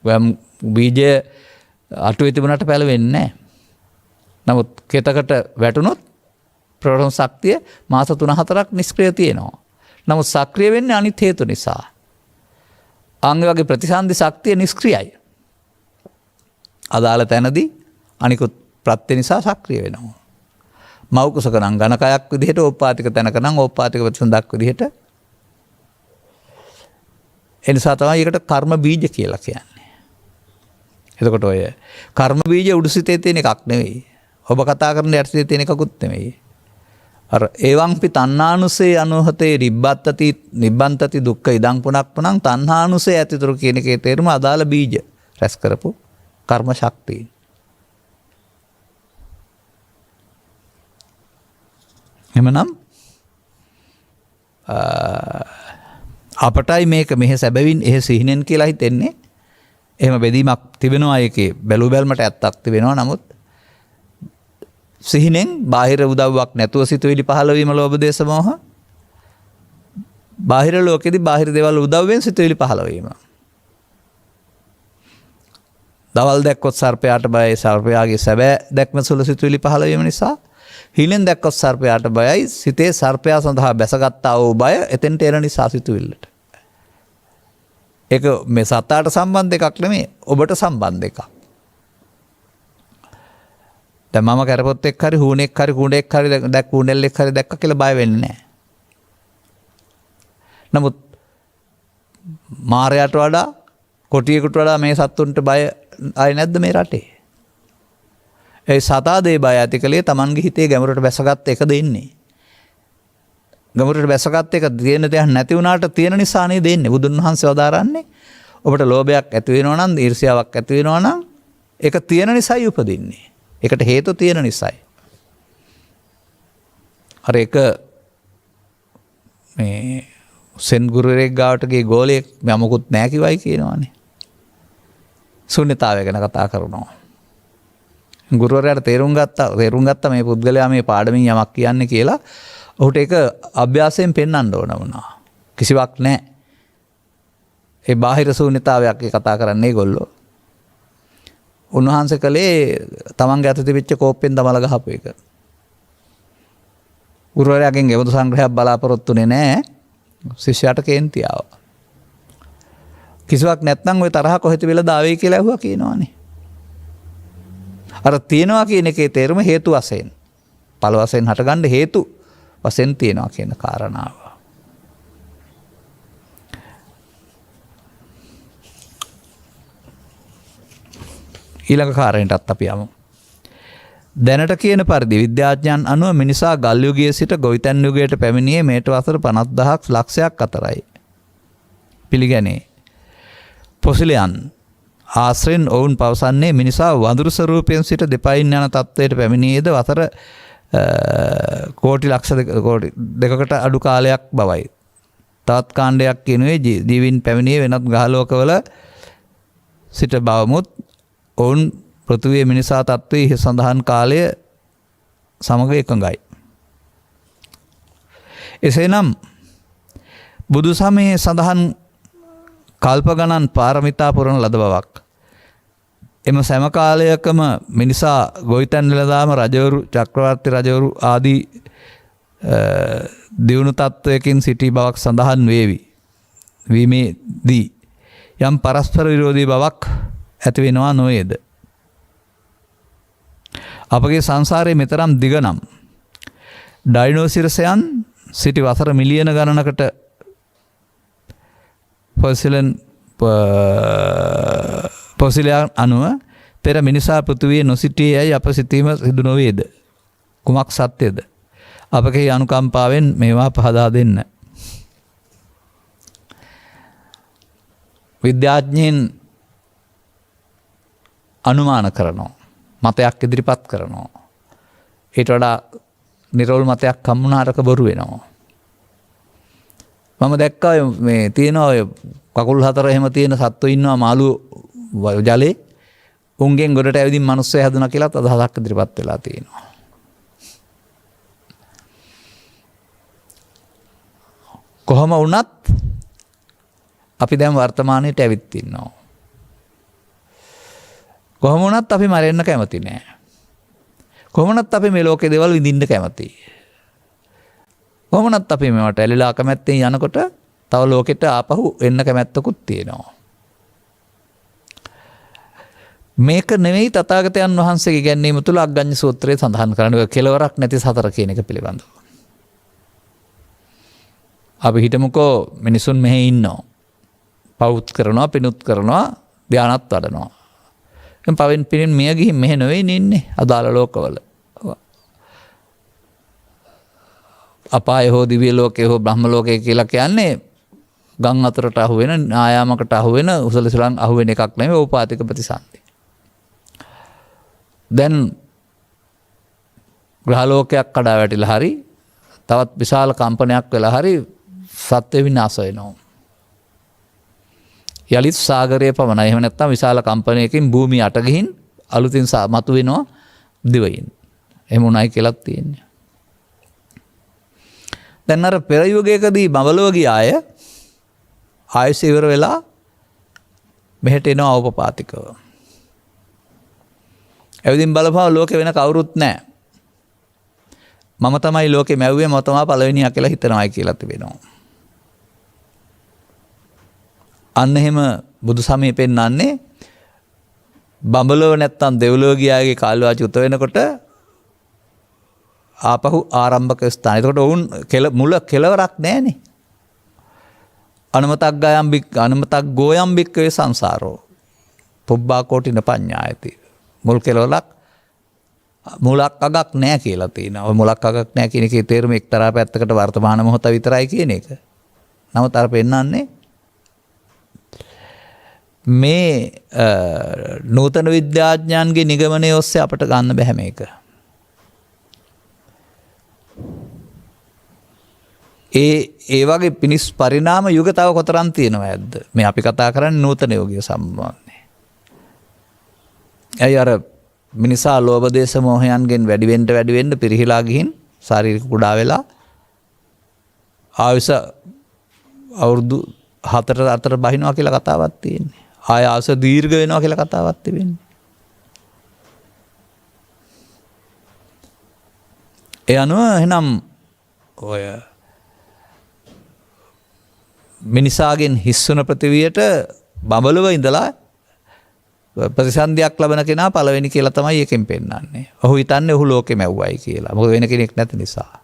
ගොයම් බීජය අටුවේ තිබුණාට පැලවෙන්නේ නැහැ. නමුත් කෙතකට වැටුනොත් ප්‍රෝටෝන ශක්තිය මාස 3-4ක් නිෂ්ක්‍රිය තියෙනවා. නමුත් සක්‍රිය වෙන්නේ අනිත් හේතු නිසා. අංග වගේ ප්‍රතිසන්දි ශක්තිය නිෂ්ක්‍රියයි. අදාළ තැනදී අනිකුත් ප්‍රත්‍ය නිසා සක්‍රිය වෙනවා. මෞකසක නම් ඝනකයක් විදිහට ඕපාතික තැනක නම් ඕපාතික ප්‍රතිසන්දක් විදිහට. ඒ නිසා තමයි ඒකට කර්ම බීජ කියලා කියන්නේ. එතකොට ඔය කර්ම බීජ උඩුසිතේ තියෙන එකක් නෙවෙයි. ඔබ කතා කරන යටිසිතේ තියෙන එකකුත් නෙවෙයි. අර එවංපි තණ්හානුසේ අනුහතේ නිබ්බන්තති දුක්ඛ ඉදං පුනක්පුනං තණ්හානුසේ ඇතිතුරු කියන එකේ තේරුම අදාළ බීජ රැස් කරපු කර්ම ශක්තිය. එමනම් අපටයි මේක මෙහෙ සැබවින් එහෙ සිහිනෙන් කියලා හිතෙන්නේ. එහෙම බෙදීමක් තිබෙනවා ඒකේ බැලු බැලමට ඇත්තක් තිබෙනවා. නමුත් සිහිනෙන් බාහිර උදව්වක් නැතුව සිතුවිලි පහළ වීම ලෝභ දේශ මොහ. බාහිර ලෝකෙදී බාහිර දේවල් උදව්වෙන් සිතුවිලි පහළ වීම. දවල් දැක්කොත් සර්පයාට බයයි සර්පයාගේ සැබෑ දැක්ම සුළු සිතුවිලි පහළ වීම නිසා. හිලෙන් දැක්කොත් සර්පයාට බයයි සිතේ සර්පයා සඳහා බැසගත්තා වූ බය එතෙන්ට එන නිසා සිතුවිල්ලට. ඒක මේ සතාට සම්බන්ධ එකක් නෙමෙයි ඔබට සම්බන්ධ එකක්. දැන් මම කරපොත්තෙක් හරි හුණෙක් හරි කුණෙක් හරි දැක් කුණෙල්ලෙක් හරි දැක්ක කියලා බය වෙන්නේ නැහැ. නමුත් මාරයට වඩා කොටියෙකුට වඩා මේ සත්තුන්ට බය ආයේ නැද්ද මේ රටේ? ඒ සතා දේ බය ඇති කලේ Tamanගේ හිතේ ගැඹුරට බැසගත් එක දෙන්නේ. ගැඹුරට බැසගත් එක තියෙන දෙයක් නැති වුණාට තියෙන නිසානේ දෙන්නේ. බුදුන් වහන්සේ වදාරන්නේ ඔබට ලෝභයක් ඇති වෙනවා නම් ඊර්ෂ්‍යාවක් ඇති වෙනවා නම් ඒක තියෙන නිසායි උපදින්නේ. ඒකට හේතු තියෙන නිසායි. අර එක මේ සෙන් ගුරුවරයෙක් ගාවට ගිය ගෝලයෙක් මම මොකුත් නැහැ කිව්වයි කියනවානේ. ශුන්‍යතාවය ගැන කතා කරනවා. ගුරුවරයාට තේරුම් ගත්තා මේ පුද්ගලයා මේ පාඩමින් යමක් කියන්නේ කියලා. ඔහුට ඒක අභ්‍යාසයෙන් පෙන්වන්න ඕන වුණා. කිසිවක් නැහැ. ඒ බාහිර ශූන්‍යතාවයක් කතා කරන්නේ ඒගොල්ලෝ. උන්වහන්සේ කලේ තමන්ගේ අත තිබිච්ච කෝප්පෙන් දමල ගහපු එක. ගුරුවරයාගෙන් එවදු සංග්‍රහයක් බලාපොරොත්තුනේ නැහැ. ශිෂ්‍යයාට කේන්ති ආවා. කිසිවක් නැත්නම් ওই තරහ කොහෙද වෙලා දාවේ කියලා ඇහුවා කියනවානේ. අර තියනවා කියන එකේ තේරුම හේතු වශයෙන්. ඵල වශයෙන් හටගන්න හේතු වශයෙන් තියනවා කියන කාරණාව. ඊළඟ කාරණයටත් අපි යමු. දැනට කියන පරිදි විද්‍යාඥයන් අනුව මිනිසා ගල් යුගයේ සිට ගොවිතැන් යුගයට පැමිණියේ මේට වසර 50000ක් ලක්ෂයක් අතරයි. පිළිගැනේ. පොසිලයන් ආශ්‍රයෙන් ඔවුන් පවසන්නේ මිනිසා වඳුරු ස්වරූපයෙන් සිට දෙපයින් යන තත්ත්වයට පැමිණියේද වසර කෝටි ලක්ෂ දෙකකට අඩු කාලයක් බවයි. තවත් කාණ්ඩයක් කියනුවේ ජීවීන් පැමිණියේ වෙනත් ග්‍රහලෝකවල සිට බවමුත් ඔවුන් පෘථිවියේ මිනිසා තත්ත්වයේ සඳහන් කාලය සමග එකඟයි. එසේනම් බුදු සමයේ සඳහන් කල්ප ගණන් පාරමිතා පුරන ලද බවක්. එම සෑම කාලයකම මිනිසා ගොවිතැන් නිලධාම රජවරු චක්‍රවර්ති රජවරු ආදී දියුණු තත්ත්වයකින් සිටි බවක් සඳහන් වේවි. වීමේදී යම් පරස්පර විරෝධී බවක් ඇති වෙනවා නොවේද? අපගේ සංසාරයේ මෙතරම් දිග නම් ඩයිනෝසිරසයන් සිටි වසර මිලියන ගණනකට පොසිලයන් අනුව පෙර මිනිසා පෘථිවියේ නොසිටියේ යයි අප සිතීම සිදු නොවේද? කුමක් සත්‍යද? අපගේ අනුකම්පාවෙන් මේවා පහදා දෙන්න. විද්‍යාඥයන් අනුමාන කරනවා. මතයක් ඉදිරිපත් කරනවා. ඊට වඩා නිරවුල් මතයක් කම්මුණාරක බොරු වෙනවා. මම දැක්කා මේ තියෙන ඔය කකුල් හතර එහෙම තියෙන සත්තු ඉන්නවා මාළු ජලේ. උන්ගෙන් ගොඩට ඇවිදින් මිනිස්සු හැදුනා කියලාත් අදහසක් ඉදිරිපත් වෙලා තියෙනවා. කොහොම වුණත් අපි දැන් වර්තමානයේට ඇවිත් ඉන්නවා. කොහොම වුණත් අපි මැරෙන්න කැමති නෑ. කොහොම වුණත් අපි මේ ලෝකේ දේවල් විඳින්න කැමතියි. කොහොම වුණත් අපි මේවට ඇලිලා කැමැත්තෙන් යනකොට තව ලෝකෙට ආපහු එන්න කැමැත්තකුත් තියෙනවා. මේක නෙවෙයි තථාගතයන් වහන්සේගේ ඉගැන්වීම තුළ අග්ගඤ්ඤ සූත්‍රයේ සඳහන් කරන්නේ කෙලවරක් නැති සතර කියන එක පිළිබඳව. අපි හිතමුකෝ මිනිසුන් මෙහෙ ඉන්නවා. පවුත් කරනවා, පිනුත් කරනවා, ධානත් වඩනවා. දැන් පවෙන් පිරින් මිය ගිහින් මෙහෙ නෙවෙයි ඉන්නේ අදාළ ලෝකවල. අපාය හෝ දිව්‍ය ලෝකේ හෝ බ්‍රහ්ම ලෝකේ කියලා කියන්නේ ගම් අතරට අහු වෙන, ආයාමකට අහු වෙන, උසලසලන් අහු වෙන එකක් නෙවෙයි ඕපාතික ප්‍රතිසන්දි. දැන් ග්‍රහ ලෝකයක් කඩා වැටිලා හරි තවත් විශාල කම්පනයක් වෙලා හරි සත්‍ය විනාශ වෙනවා. යලිත් සාගරය පමණයි. එහෙම නැත්නම් විශාල කම්පනයකින් භූමිය අට ගිහින් අලුතින් මතුවෙනවා දිවයින්. එහෙම උනායි කියලා තියෙන්නේ. දැන් අර පෙර යුගයකදී බඹලව ගිය අය ආයුෂ ඉවර වෙලා මෙහෙට එනවා අවපපාතිකව. එවිදින් බලපුවා ලෝකේ වෙන කවුරුත් නැහැ. මම තමයි ලෝකේ මැව්වේ, මම තමයි පළවෙනියා කියලා හිතනවායි කියලා තිබෙනවා. අන්න එහෙම බුදු සමය පෙන්වන්නේ බඹලව නැත්තම් දෙව්ලොව ගියාගේ කාලවාචි උත වෙනකොට ආපහු ආරම්භක ස්ථාන. එතකොට වුන් මුල කෙලවරක් නැහනේ. අනුමතක් ගෝයම් බික්කවේ සංසාරෝ පුබ්බා කෝටින පඤ්ඤායති. මුල් කෙලවරක් මුලක් අගක් නැහැ කියලා තියෙනවා. ඔය මුලක් අගක් නැහැ කියන එකේ තේරුම එක්තරා පැත්තකට වර්තමාන මොහොත විතරයි කියන එක. නමුත් අර පෙන්වන්නේ මේ නූතන විද්‍යාඥයන්ගේ නිගමනය ඔස්සේ අපට ගන්න බැහැ මේක. ඒ වගේ පිනිස් පරිණාම යුග තව කොතරම් තියෙනවා ඇද්ද? මේ අපි කතා කරන්නේ නූතන යෝගය සම්බන්ධයෙන්. ඇයි අර මිනිසා ලෝභ දේශ මොහයන්ගෙන් වැඩි වෙන්න පිරිහිලා ගිහින් ශාරීරික කුඩා වෙලා ආයුෂ අවුරුදු 4 බහිනවා කියලා කතාවක් තියෙන්නේ. ආයුෂ දීර්ඝ වෙනවා කියලා කතාවක් තිබෙන්නේ. ඒ අනුව එහෙනම් ඔය මිනිසාගෙන් හිස්වන ප්‍රතිවියට බඹලව ඉඳලා ප්‍රතිසන්දියක් ලබන කෙනා පළවෙනි කියලා තමයි එකෙන් පෙන්වන්නේ. ඔහු හිතන්නේ ඔහු ලෝකෙ මැව්වයි කියලා. මොකද වෙන කෙනෙක් නැති නිසා.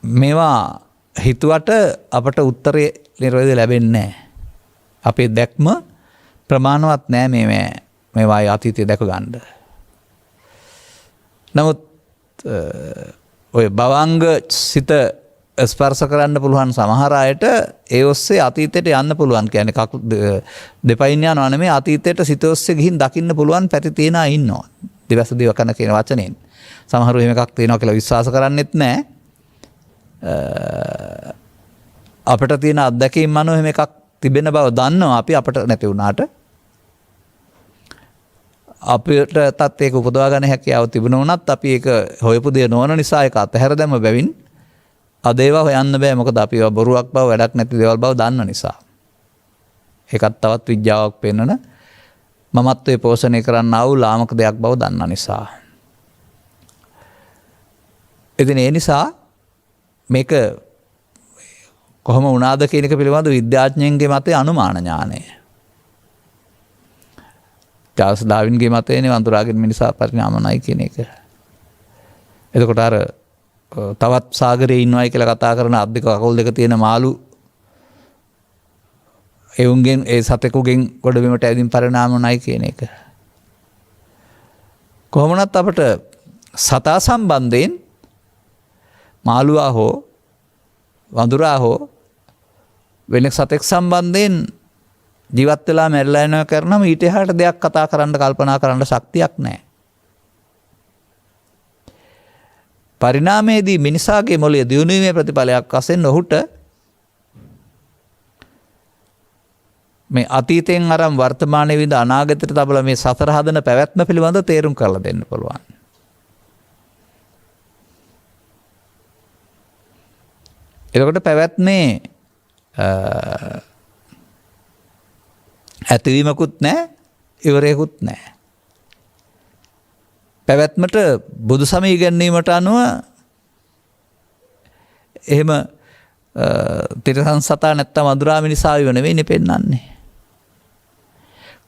මේවා හිතුවට අපට උත්තරේ නිර්වේද ලැබෙන්නේ නැහැ. අපේ දැක්ම ප්‍රමාණවත් නැහැ මේවා අතීතය දැක ගන්න. නමුත් ඔය භවංග සිත ස්පර්ශ කරන්න පුළුවන් සමහර අයට ඒ ඔස්සේ අතීතයට යන්න පුළුවන්. කියන්නේ දෙපයින් යනවා නෙමෙයි, අතීතයට සිත ඔස්සේ ගිහින් දකින්න පුළුවන් පැති තියන අය ඉන්නවා. දිවස දිව කන කියන වචනෙන්. සමහරව එහෙම එකක් තියෙනවා කියලා විශ්වාස කරන්නෙත් නැහැ. අපිට තියෙන අත්දැකීම් අනුව එහෙම එකක් තිබෙන බව දන්නවා අපි, අපට නැති වුණාට. අපිට තත් ඒක උපදවා ගන්න හැකියාව තිබුණ වුණත් අපි ඒක හොයපු දේ නොවන නිසා ඒක අතහැර දැම්ම බැවින් අද ඒවා හොයන්න බෑ. මොකද අපි ඒවා බොරුවක් බව, වැඩක් නැති දේවල් බව දන්න නිසා. ඒකත් තවත් විද්‍යාවක් පෙන්වන මමත්වයේ පෝෂණය කරන්න ආව ලාමක දෙයක් බව දන්න නිසා. ඉතින් ඒ නිසා මේක කොහොම වුණාද කියන එක පිළිබඳ විද්‍යාඥයන්ගේ මතය අනුමාන ඥානය. චාල්ස් ඩාවින්ගේ මතයනේ වඳුරාගෙන් මිනිසා පරිණාමනයි කියන එක. එතකොට අර තවත් සාගරයේ ඉන්නවයි කියලා කතා කරන අත් දෙක කකුල් දෙක තියෙන මාළු එවුන්ගෙන් ඒ සතෙකුගෙන් ගොඩබිමට ඇවිදින් පරිණාමනයි කියන එක. කොහොමනත් අපට සතා සම්බන්ධයෙන් මාළුවා හෝ වඳුරා හෝ වෙන සතෙක් සම්බන්ධයෙන් ජීවත් වෙලා මැරිලා යනවා කරනම ඊට එහාට දෙයක් කතා කරන්න කල්පනා කරන්න ශක්තියක් නැහැ. පරිණාමයේදී මිනිසාගේ මොළයේ දියුණුවීමේ ප්‍රතිඵලයක් වශයෙන් ඔහුට මේ අතීතයෙන් අරන් වර්තමානයේ විඳ අනාගතයට තබලා මේ සතර හදන පැවැත්ම පිළිබඳව තේරුම් කරලා දෙන්න පුළුවන්. එතකොට පැවැත්මේ ඇතිවීමකුත් නැහැ, ඉවරයකුත් නැහැ. පැවැත්මට බුදු සමය ඉගැන්වීමට අනුව එහෙම තිරසන් සතා නැත්තම් වඳුරා මිනිසා විව නෙවෙයි පෙන්වන්නේ.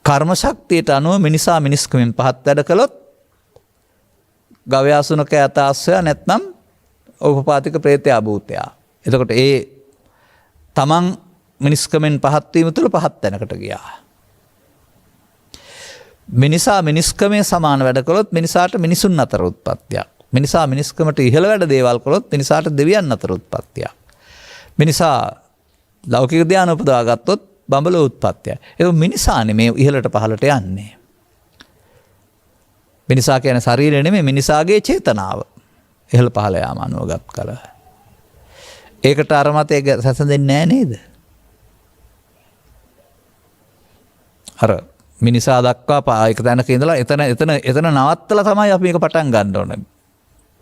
කර්ම ශක්තියට අනුව මිනිසා මිනිස්කමෙන් පහත් වැඩ කළොත් ගවයා සුනක යථාස්වය නැත්නම් උපපාතික ප්‍රේතයා භූතයා. එතකොට ඒ තමන් මිනිස්කමෙන් පහත් වීම තුළ පහත් තැනකට ගියා. මිනිසා මිනිස්කමේ සමාන වැඩ කළොත් මිනිසාට මිනිසුන් අතර උත්පත්තියක්. මිනිසා මිනිස්කමට ඉහළ වැඩ දේවල් කළොත් මිනිසාට දෙවියන් අතර උත්පත්තියක්. මිනිසා ලෞකික ධ්‍යාන උපදවා ගත්තොත් බඹලව උත්පත්තියක්. ඒක මිනිසානේ මේ ඉහළට පහළට යන්නේ. මිනිසා කියන්නේ ශරීරය නෙමෙයි, මිනිසාගේ චේතනාව ඉහළ පහළ යාම අනුවගත් කල. ඒකට අර මතය සැසඳෙන්නේ නැහැ නේද? අර මිනිසා දක්වා එක තැනක ඉඳලා එතන නවත්තලා තමයි අපි මේක පටන් ගන්න ඕනේ.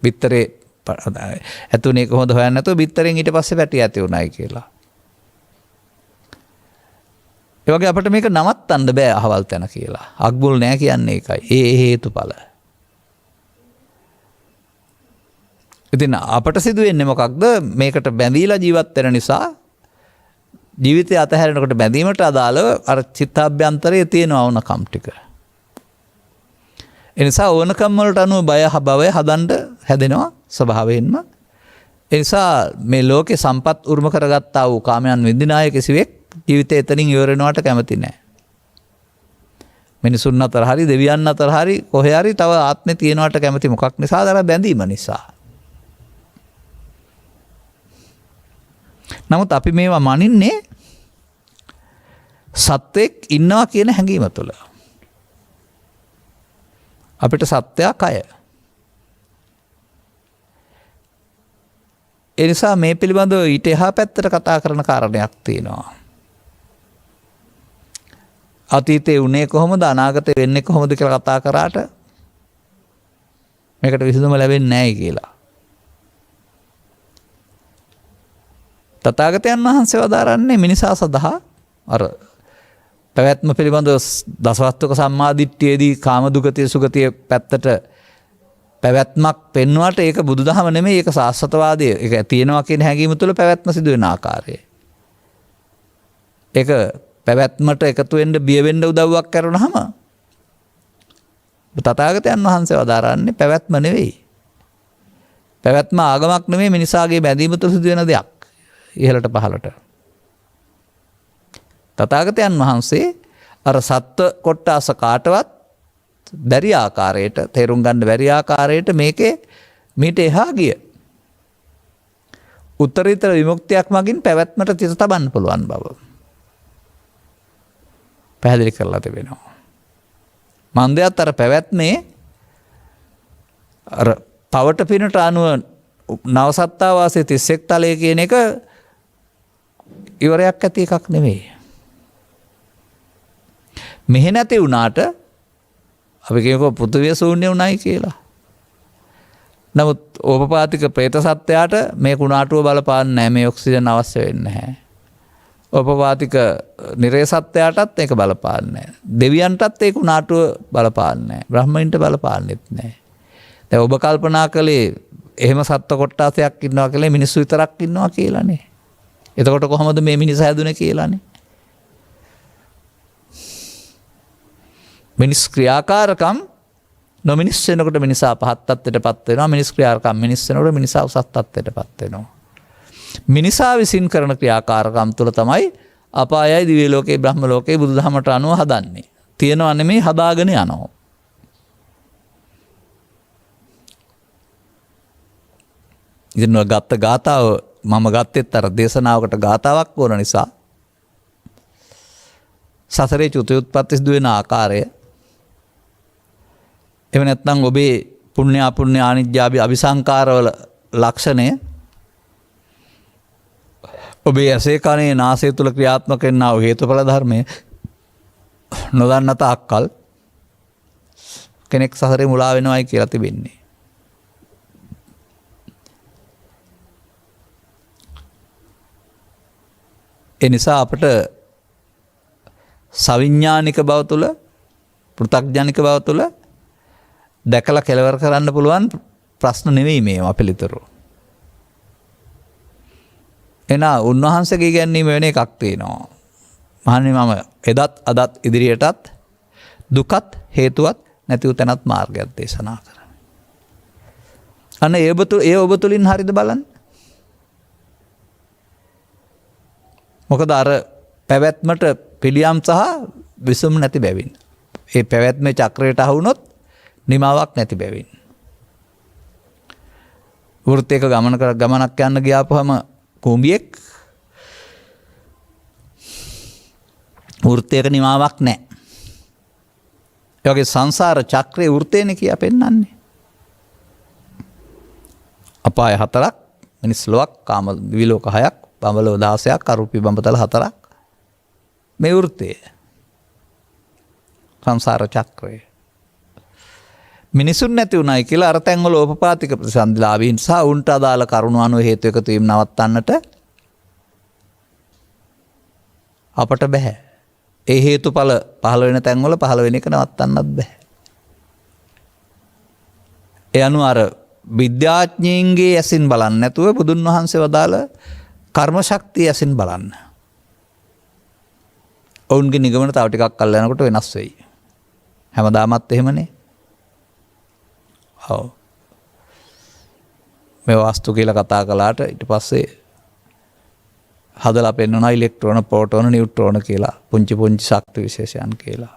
බිත්තරේ ඇතුනේ කොහොමද හොයන්නේ නැතුව බිත්තරෙන් ඊට පස්සේ පැටි ඇති උනායි කියලා. ඒ වගේ අපිට මේක නවත්තන්න බෑ අහවල් තැන කියලා. අග්බුල් නෑ කියන්නේ ඒකයි. ඒ හේතුඵල. ඉතින් අපට සිදු වෙන්නේ මොකක්ද? මේකට බැඳීලා ජීවත් වෙන නිසා ජීවිතය අතහැරෙනකොට බැඳීමට අදාළව අර චිත්තාභ්‍යන්තරයේ තියෙන අවුනකම් ටික. ඒ නිසා ඕනකම් වලට අනුව භවය හදන්න හැදෙනවා ස්වභාවයෙන්ම. ඒ නිසා මේ ලෝකේ සම්පත් උරුම කරගත්තා වූ කාමයන් විඳිනාය කිසිවෙක් ජීවිතේ එතනින් ඉවර වෙනවට කැමති නැහැ. මිනිසුන් අතර හරි දෙවියන් අතර හරි කොහේ හරි තව ආත්මේ තියෙනවට කැමති මොකක් නිසාද? අර බැඳීම නිසා. නමුත් අපි මේවා මනින්නේ සත්වෙක් ඉන්නවා කියන හැඟීම තුළ. අපිට සත්‍යය කය. ඒ නිසා මේ පිළිබඳව ඊට එහා පැත්තට කතා කරන කාරණයක් තියෙනවා. අතීතේ උනේ කොහොමද අනාගතේ වෙන්නේ කොහොමද කියලා කතා කරාට මේකට විසඳුම ලැබෙන්නේ නැහැ කියලා. තථාගතයන් වහන්සේ වදාරන්නේ මිනිසා සදහා අර පැවැත්ම පිළිබඳව දසවස්තුක සම්මාදිට්ඨියේදී කාම දුගතිය සුගතිය පැත්තට පැවැත්මක් පෙන්වුවාට ඒක බුදුදහම නෙමෙයි, ඒක සාස්වතවාදය. ඒක තියෙනවා කියන හැඟීම තුළ පැවැත්ම සිදු වෙන ආකාරය. ඒක පැවැත්මට එකතු වෙන්න බිය වෙන්න උදව්වක් කරනහම තථාගතයන් වහන්සේ වදාරන්නේ පැවැත්ම නෙවෙයි. පැවැත්ම ආගමක් නෙමෙයි, මිනිසාගේ බැඳීම තුළ සිදු වෙන දෙයක්. ඉහළට පහළට. තථාගතයන් වහන්සේ අර සත්ව කොට්ටාස කාටවත් බැරි ආකාරයට තේරුම් ගන්න බැරි ආකාරයට මේකේ මීට එහා ගිය උත්තරීතර විමුක්තියක් මගින් පැවැත්මට තිත තබන්න පුළුවන් බව පැහැදිලි කරලා තිබෙනවා. මන්දයත් අර පැවැත්මේ අර පවට පිනට අනුව නවසත්තා වාසයේ 31 තලයේ කියන එක ඉවරයක් ඇති එකක් නෙමෙයි. මෙහෙ නැති වුණාට අපි කියනකො පෘථිවිය ශූන්‍ය වුණයි කියලා. නමුත් ඕපපාතික പ്രേත සත්‍යයට මේ කුණාටුව බලපාන්නේ නැහැ. මේ ඔක්සිජන් අවශ්‍ය වෙන්නේ නැහැ. ඕපපාතික නිරේ සත්‍යයටත් ඒක බලපාන්නේ නැහැ. දෙවියන්ටත් ඒ කුණාටුව බලපාන්නේ නැහැ. බ්‍රහ්මයින්ට බලපාන්නෙත් නැහැ. දැන් ඔබ කල්පනා කළේ එහෙම සත්ත්ව කොට්ටාසයක් ඉන්නවා කියලා මිනිස්සු විතරක් ඉන්නවා කියලානේ. එතකොට කොහොමද මේ මිනිස හැදුනේ කියලානේ. මිනිස් ක්‍රියාකාරකම් නොමිනිස් වෙනකොට මිනිසා පහත් තත්ත්වයටපත් වෙනවා. මිනිස් ක්‍රියාකාරකම් මිනිස් වෙනකොට මිනිසා උසස් තත්ත්වයටපත් වෙනවා. මිනිසා විසින් කරන ක්‍රියාකාරකම් තුළ තමයි අපායයි දිව්‍ය ලෝකේ බ්‍රහ්ම ලෝකේ බුදුදහමට අනුව හදන්නේ. තියෙනවා නෙමෙයි හදාගෙන යනවා. ඉතින් ඔය ගත්ත ගාතාව මම ගත්තෙත් අර දේශනාවකට ගාතාවක් ඕන නිසා සසරේ චුතයුත්පත්ති සිදු වෙන ආකාරය එහෙම නැත්නම් ඔබේ පුණ්‍ය අපුණ්‍ය ආනිජ්ජාභි අபிසංකාරවල ලක්ෂණය ඔබේ ඇසේ කනේ නාසය තුල ක්‍රියාත්මක වෙනා වූ හේතුඵල ධර්මය නොදන්න තාක්කල් කෙනෙක් සසරේ මුලා වෙනවයි කියලා තිබෙන්නේ. ඒ නිසා අපට සවිඥානික බව තුළ පෘථග්ජනික බව තුළ දැකලා කෙලවර කරන්න පුළුවන් ප්‍රශ්න නෙවෙයි මේවා පිළිතුරු. එනා උන්වහන්සේගේ ඉගැන්වීම වෙන එකක් තියෙනවා. මහණනි මම එදත් අදත් ඉදිරියටත් දුකත් හේතුවත් නැති උතනත් මාර්ගයක් දේශනා කරා. අන්න ඒ ඔබ තුලින් හරිද බලන්න. මොකද අර පැවැත්මට පිළියම් සහ විසුම් නැති බැවින්. ඒ පැවැත්මේ චක්‍රයට අහු වුණොත් නිමාවක් නැති බැවින්. වෘත්තයක ගමනක් යන්න ගියාපුවම කුඹියෙක් වෘත්තයක නිමාවක් නැහැ. ඒ වගේ සංසාර චක්‍රයේ වෘත්තේනේ කියා පෙන්නන්නේ. අපාය 4ක් මිනිස් ලොවක්, කාම දිවි ලෝක 6ක්, බඹලෝ 16ක්, අරූපී බඹතල 4ක්. මේ වෘත්තය. සංසාර චක්‍රය. මිනිසුන් නැති වුණයි කියලා අර තැන්වල ඕපපාතික ප්‍රතිසන්දිලාභීන් සහ උන්ට අදාළ කරුණු අනුව හේතු එකතු වීම නවත්තන්නට අපට බෑ. ඒ හේතුඵල පහළ වෙන තැන්වල පහළ වෙන එක නවත්තන්නත් බෑ. ඒ අනුව අර විද්‍යාඥයින්ගේ ඇසින් බලන්න නැතුව බුදුන් වහන්සේ වදාළ කර්ම ශක්තිය ඇසින් බලන්න. ඔවුන්ගේ නිගමන තව ටිකක් කල් යනකොට වෙනස් වෙයි. හැමදාමත් එහෙමනේ. ඔව්. මේ වාස්තු කියලා කතා කළාට ඊට පස්සේ හදලා පෙන්වනවා ඉලෙක්ට්‍රෝන, ප්‍රෝටෝන, නියුට්‍රෝන කියලා පුංචි පුංචි ශක්ති විශේෂයන් කියලා.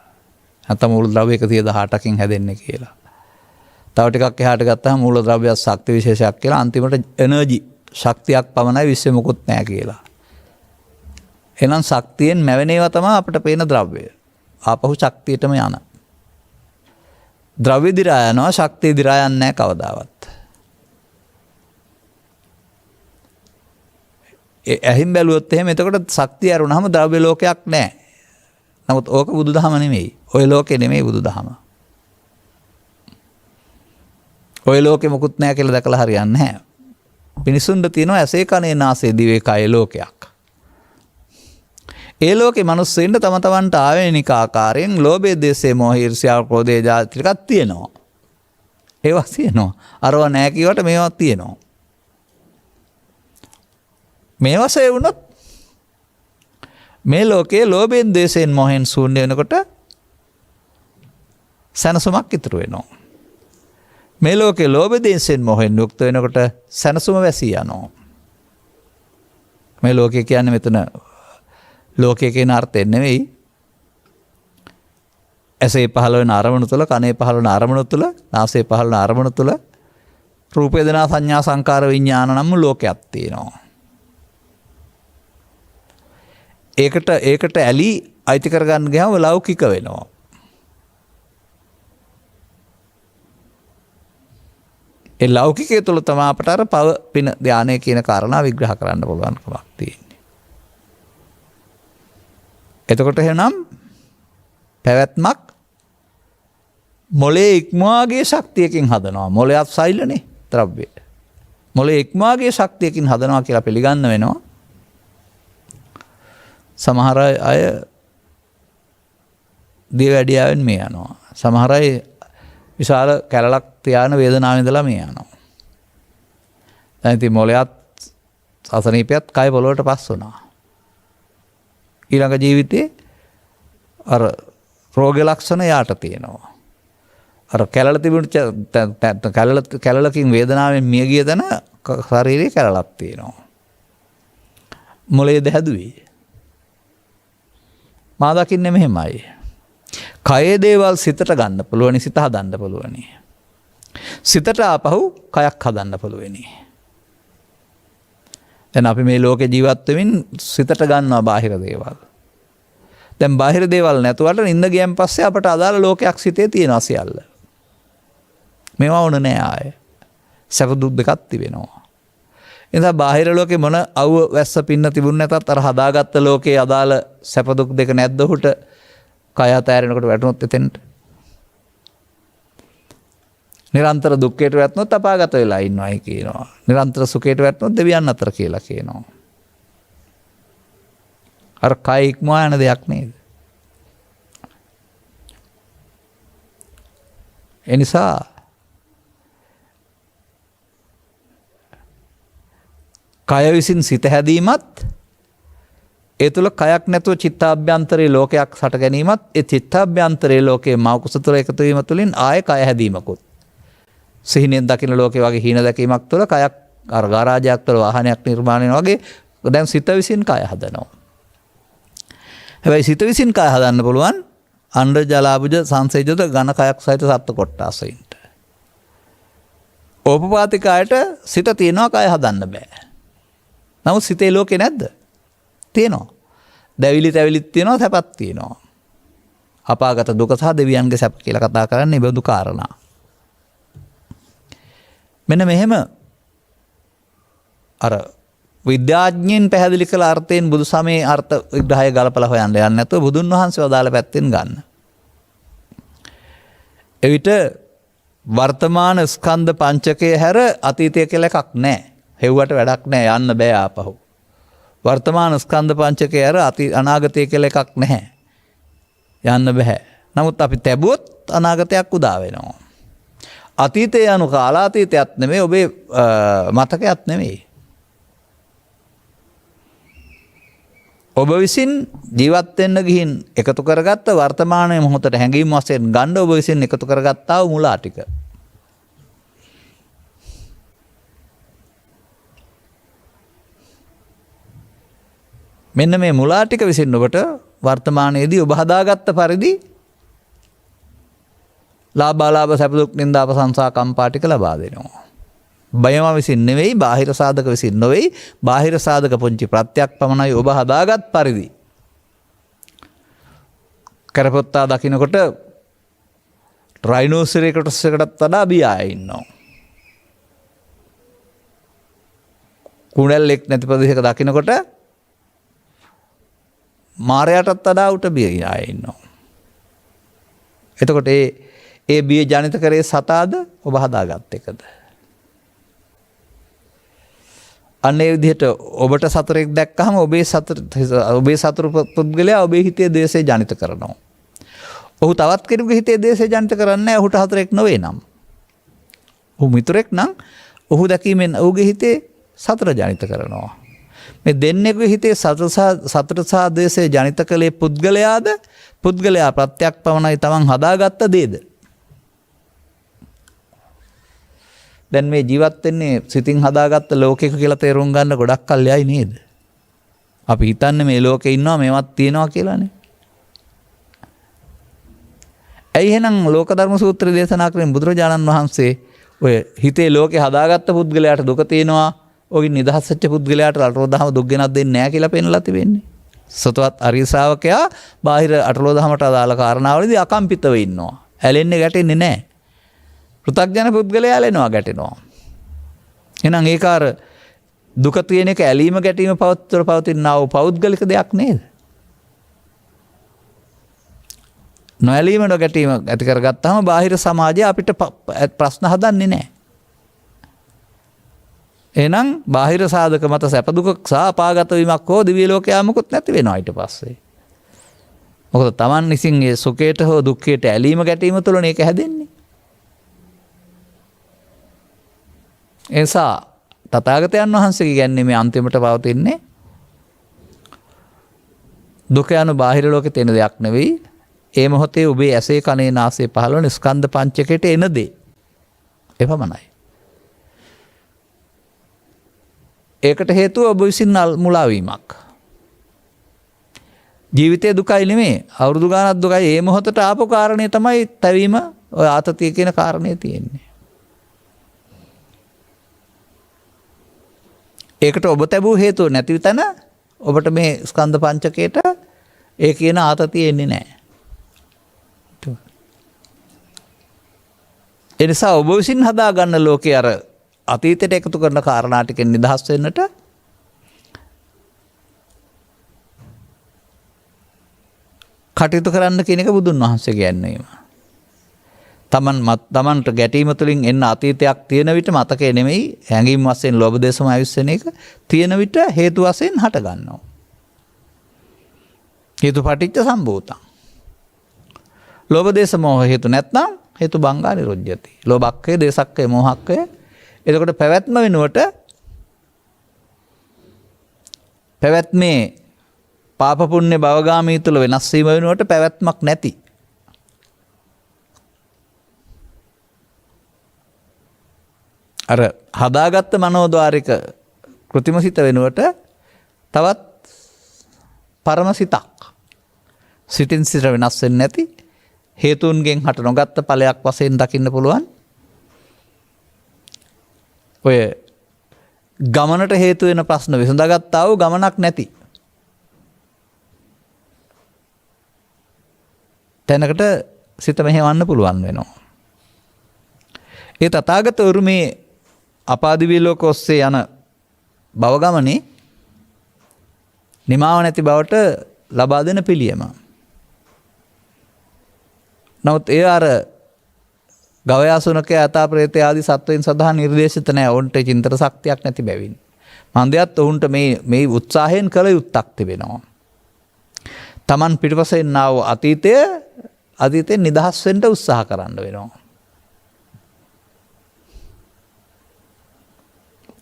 නැත්නම් මූලද්‍රව්‍ය 118කින් හැදෙන්නේ කියලා. තව ටිකක් එහාට ගත්තාම මූලද්‍රව්‍ය ශක්ති විශේෂයක් කියලා අන්තිමට එනර්ජි ශක්තියක් පමණයි විශ්වෙ මොකුත් නැහැ කියලා. එහෙනම් ශක්තියෙන් මැවෙන ඒවා තමයි අපිට පේන ද්‍රව්‍ය. ආපහු ශක්තියටම යන. ද්‍රව්‍ය දිරා යනවා, ශක්තිය දිරා යන්නේ නැහැ කවදාවත්. ඇහින් බැලුවොත් එහෙම එතකොට ශක්තිය අරුණාම ද්‍රව්‍ය ලෝකයක් නැහැ. නමුත් ඕක බුදුදහම නෙමෙයි. ওই ලෝකේ නෙමෙයි බුදුදහම. ওই ලෝකෙ මොකුත් නැහැ කියලා දැකලා හරියන්නේ නැහැ. මිනිසුන්ට තියෙනවා ඇසේ කනේ නාසයේ දිවේ කය ලෝකයක්. ඒ ලෝකේ මිනිස්සුන්ට තම තමන්ට ආවේනික ආකාරයෙන් ලෝභය, ද්වේෂය, මෝහය, ඊර්ෂ්‍යාව, ක්‍රෝධය ජාති ටිකක් තියෙනවා. ඒවා තියෙනවා. අරවා නැහැ කියවට මේවා තියෙනවා. මේවා සේ වුණොත් මේ ලෝකයේ ලෝභයෙන්, ද්වේෂයෙන්, මෝහයෙන් ශූන්‍ය වෙනකොට සනසුමක් ඉතුරු වෙනවා. මේ ලෝකයේ ලෝභ, ද්වේෂයෙන්, මෝහයෙන් යුක්ත වෙනකොට සනසුම වැසී යනවා. මේ ලෝකය කියන්නේ මෙතන ලෝකයේ කියන අර්ථයෙන් නෙවෙයි. ඇසේ පහළ වෙන අරමුණු තුළ, කනේ පහළ වෙන අරමුණු තුළ, නාසයේ පහළ වෙන අරමුණු තුළ රූප, වේදනා, සංඥා, සංකාර, විඥාන නම් ලෝකයක් තියෙනවා. ඒකට ඇලි අයිති කරගන්න ගියාම ලෞකික වෙනවා. ඒ ලෞකිකය තුළ තමයි අපට අර පව පින ධානය කියන කාරණා විග්‍රහ කරන්න පුළුවන්කමක් තියෙන්නේ. එතකොට එහෙනම් පැවැත්මක් මොලේ ඉක්මවාගේ ශක්තියකින් හදනවා. මොලයක් සෛලනේ ද්‍රව්‍ය. මොලේ ඉක්මවාගේ ශක්තියකින් හදනවා කියලා පිළිගන්න වෙනවා. සමහර අය දියවැඩියාවෙන් මේ යනවා. සමහර අය විශාල කැලලක් තියාන වේදනාවෙන් ඉඳලා මේ යනවා. දැන් ඉතින් මොලයත් අසනීපයත් කය පොළොවට පස් වුණා. ඊළඟ ජීවිතේ අර රෝග ලක්ෂණ යාට තියෙනවා. අර කැලල තිබුණු කැලලකින් වේදනාවෙන් මිය ගිය දන ශරීරයේ කැලලක් තියෙනවා. මොලේ දැහැදුවේ. මා දකින්නේ මෙහෙමයි. කයේ දේවල් සිතට ගන්න පුළුවනි, සිත හදන්න පුළුවනි. සිතට ආපහු කයක් හදන්න පුළුවනි. දැන් අපි මේ ලෝකේ ජීවත් වෙමින් සිතට ගන්නවා බාහිර දේවල්. දැන් බාහිර දේවල් නැතුවට නිින්ද ගියන් පස්සේ අපට අදාළ ලෝකයක් සිතේ තියෙනවා සියල්ල. මේවා ඕන නෑ ආයේ. සැප දුක් දෙකක් තිබෙනවා. එනිසා බාහිර ලෝකේ මොන අවුව වැස්ස පින්න තිබුණ නැතත් අර හදාගත්ත ලෝකේ අදාළ සැප දුක් දෙක නැද්ද උහුට කය අතෑරෙනකොට වැටුනොත් එතෙන්ට. නිරන්තර දුක්ඛයට වැටුනොත් අපාගත වෙලා ඉන්නවයි කියනවා. නිරන්තර සුඛයට වැටුනොත් දෙවියන් අතර කියලා කියනවා. අර කය ඉක්මවා යන දෙයක් නේද? එනිසා කය විසින් සිත හැදීමත් ඒ තුළ කයක් නැතුව චිත්තාභ්‍යන්තරයේ ලෝකයක් හට ගැනීමත් ඒ චිත්තාභ්‍යන්තරයේ ලෝකයේ මෞකස තුළ එකතු වීම තුළින් ආයේ කය හැදීමකුත් සිහිනෙන් දකින ලෝකේ වගේ හීන දැකීමක් තුළ කයක් අර ගාරාජයක් තුළ වාහනයක් නිර්මාණය වෙනවා වගේ දැන් සිත විසින් කය හදනවා. හැබැයි සිත විසින් කය හදන්න පුළුවන් අණ්ඩ ජලාබුජ සංසේජිත ඝන කයක් සහිත සත්ත්ව කොට්ටාසයින්ට. ඕපපාතිකයට සිත තියනවා කය හදන්න බෑ. නමුත් සිතේ ලෝකේ නැද්ද? තියෙනවා. දැවිලි තැවිලිත් තියෙනවා, සැපත් තියෙනවා. අපාගත දුක සහ දෙවියන්ගේ සැප කියලා කතා කරන්නේ බඳු කාරණා. මෙන්න මෙහෙම අර විද්‍යාඥයන් පැහැදිලි කළ අර්ථයෙන් බුදු සමයේ අර්ථ විග්‍රහය ගලපලා හොයන්න යන්නේ නැතුව බුදුන් වහන්සේ වදාළ පැත්තෙන් ගන්න. එවිට වර්තමාන ස්කන්ධ පංචකය හැර අතීතය කියලා එකක් නැහැ. හෙව්වට වැඩක් නැහැ, යන්න බෑ ආපහු. වර්තමාන ස්කන්ධ පංචකය හැර අනාගතය කියලා එකක් නැහැ. යන්න බෑ. නමුත් අපි තැබුවොත් අනාගතයක් උදා වෙනවා. අතීතය යනු කාලාතීතයක් නෙමෙයි, ඔබේ මතකයක් නෙමෙයි. ඔබ විසින් ජීවත් වෙන්න ගිහින් එකතු කරගත්ත වර්තමානයේ මොහොතට හැඟීම් වශයෙන් ගන්න ඔබ විසින් එකතු කරගත්තා වූ මුලා ටික. මෙන්න මේ මුලා ටික විසින් ඔබට වර්තමානයේදී ඔබ හදාගත්ත පරිදි ලාභාලාභ සැප දුක් නින්දා ප්‍රශංසා කම්පා ටික ලබා දෙනවා. බයම විසින් නෙවෙයි, බාහිර සාධක විසින් නොවේයි, බාහිර සාධක පුංචි ප්‍රත්‍යක් පමණයි ඔබ හදාගත් පරිදි. කරපොත්තා දකින්නකොට රයිනෝසිරේ කොටසකටත් වඩා බියාය ඉන්නවා. කුණැල්ලෙක් නැති ප්‍රදේශයක දකින්නකොට මාරයටත් වඩා උට බියාය ඉන්නවා. එතකොට ඒ බිය ජනිත කරේ සතාද ඔබ හදාගත් එකද? අන්නේ විදිහට ඔබට සතරෙක් දැක්කහම ඔබේ සතර පුද්ගලයා ඔබේ හිතේ ද්වේෂය ජනිත කරනවා. ඔහු තවත් කෙනෙකුගේ හිතේ ද්වේෂය ජනිත කරන්නේ නැහැ, ඔහුට හතරෙක් නොවේ නම්. ඔහු මිතුරෙක් නම් ඔහු දැකීමෙන් ඔහුගේ හිතේ සතර ජනිත කරනවා. මේ දෙන්නෙකුගේ හිතේ සතර සහ ද්වේෂය ජනිත කළේ පුද්ගලයාද, පුද්ගලයා ප්‍රත්‍යක් පමණයි තමන් හදාගත්ත දේද? දැන් මේ ජීවත් වෙන්නේ සිතින් හදාගත්ත ලෝකයක කියලා තේරුම් ගන්න ගොඩක් කල් යයි නේද? අපි හිතන්නේ මේ ලෝකේ ඉන්නවා මේවත් තියෙනවා කියලානේ. ඇයි එහෙනම් ලෝක ධර්ම සූත්‍රය දේශනා කරමින් බුදුරජාණන් වහන්සේ ඔය හිතේ ලෝකේ හදාගත්ත පුද්ගලයාට දුක තියෙනවා, ඔගින් නිදහස් වෙච්ච පුද්ගලයාට අටලෝ දහම දුක් ගෙනත් දෙන්නේ නැහැ කියලා පෙන්ලා තිබෙන්නේ. සතවත් අරිය ශ්‍රාවකයා බාහිර අටලෝ දහමට අදාළ කාරණාවලදී අකම්පිතව ඉන්නවා. ඇලෙන්නේ ගැටෙන්නේ නැහැ. පෘථග්ජන පුද්ගලයා ඇලෙනවා ගැටෙනවා. එහෙනම් ඒක අර දුක තියෙන එක ඇලීම ගැටීම පවතිනා වූ පෞද්ගලික දෙයක් නේද? නොඇලීම නොගැටීම ඇති කරගත්තාම බාහිර සමාජය අපිට ප්‍රශ්න හදන්නේ නැහැ. එහෙනම් බාහිර සාධක මත සැප දුක සහ අපාගත වීමක් හෝ දිව්‍ය ලෝකයා මොකුත් නැති වෙනවා ඊට පස්සේ. මොකද Taman විසින් ඒ සුඛයට හෝ දුක්ඛයට ඇලීම ගැටීම තුළ මේක හැදෙන්නේ. එසා තථාගතයන් වහන්සේ කියන්නේ මේ අන්තිමට පවතින්නේ දුක යන බාහිර ලෝකේ තියෙන දෙයක් නෙවෙයි. ඒ මොහොතේ ඔබේ ඇසේ කනේ නාසයේ පහළ වන ස්කන්ධ පංචකයට එන දේ. එපමණයි. ඒකට හේතුව ඔබ විසින් මුලා වීමක්. ජීවිතයේ දුකයි නෙමෙයි, අවුරුදු ගානක් දුකයි. ඒ මොහොතට ආපු කාරණේ තමයි තැවීම, ඔය ආතතිය කියන කාරණේ තියෙන්නේ. ඒකට ඔබ තැබූ හේතුව නැති තැන ඔබට මේ ස්කන්ධ පංචකයට ඒ කියන ආතතිය එන්නේ නැහැ. ඒ නිසා ඔබ විසින් හදා ගන්න ලෝකේ අර අතීතයට එකතු කරන කාරණා ටිකෙන් නිදහස් වෙන්නට කටයුතු කරන්න කියන එක බුදුන් වහන්සේ කියන්නේ. තමන්ට ගැටීම තුළින් එන්න අතීතයක් තියෙන විට මතකේ නෙමෙයි, හැඟීම් වශයෙන් ලෝභ දේශම ආයුස්සන එක තියෙන විට හේතු වශයෙන් හට ගන්නවා. හේතුපටිච්ච සම්භූතං. ලෝභ දේශ මොහ හේතු නැත්නම් හේතු බංගා නිරුද්ධති. ලෝභක්ඛය, දේශක්ඛය, මොහක්ඛය. එතකොට පැවැත්ම වෙනුවට පැවැත්මේ පාප පුණ්‍ය භවගාමී තුල වෙනස් වීම වෙනුවට පැවැත්මක් නැති. අර හදාගත්ත මනෝද්වාරික කෘතිමසිත වෙනුවට තවත් පරමසිතක්. සිතින් සිත වෙනස් වෙන්නේ නැති, හේතුන්ගෙන් හට නොගත්ත ඵලයක් වශයෙන් දකින්න පුළුවන්. ඔය ගමනට හේතු වෙන ප්‍රශ්න විසඳගත්තා වූ ගමනක් නැති තැනකට සිත මෙහෙවන්න පුළුවන් වෙනවා. ඒ තථාගත උරුමේ අපාදිවි ලෝක ඔස්සේ යන භව ගමනේ නිමාව නැති බවට ලබා දෙන පිළියම. නමුත් ඒ අර ගවයාසුනකේ අතා ප්‍රේතය ආදී සත්වයන් සඳහා නිර්දේශිත නැහැ. ඔවුන්ට චින්තන ශක්තියක් නැති බැවින්. මන්දයත් ඔවුන්ට මේ උත්සාහයෙන් කළ යුත්තක් තිබෙනවා. Taman පිටපසෙන් ආව අතීතයෙන් නිදහස් වෙන්න උත්සාහ කරන්න වෙනවා.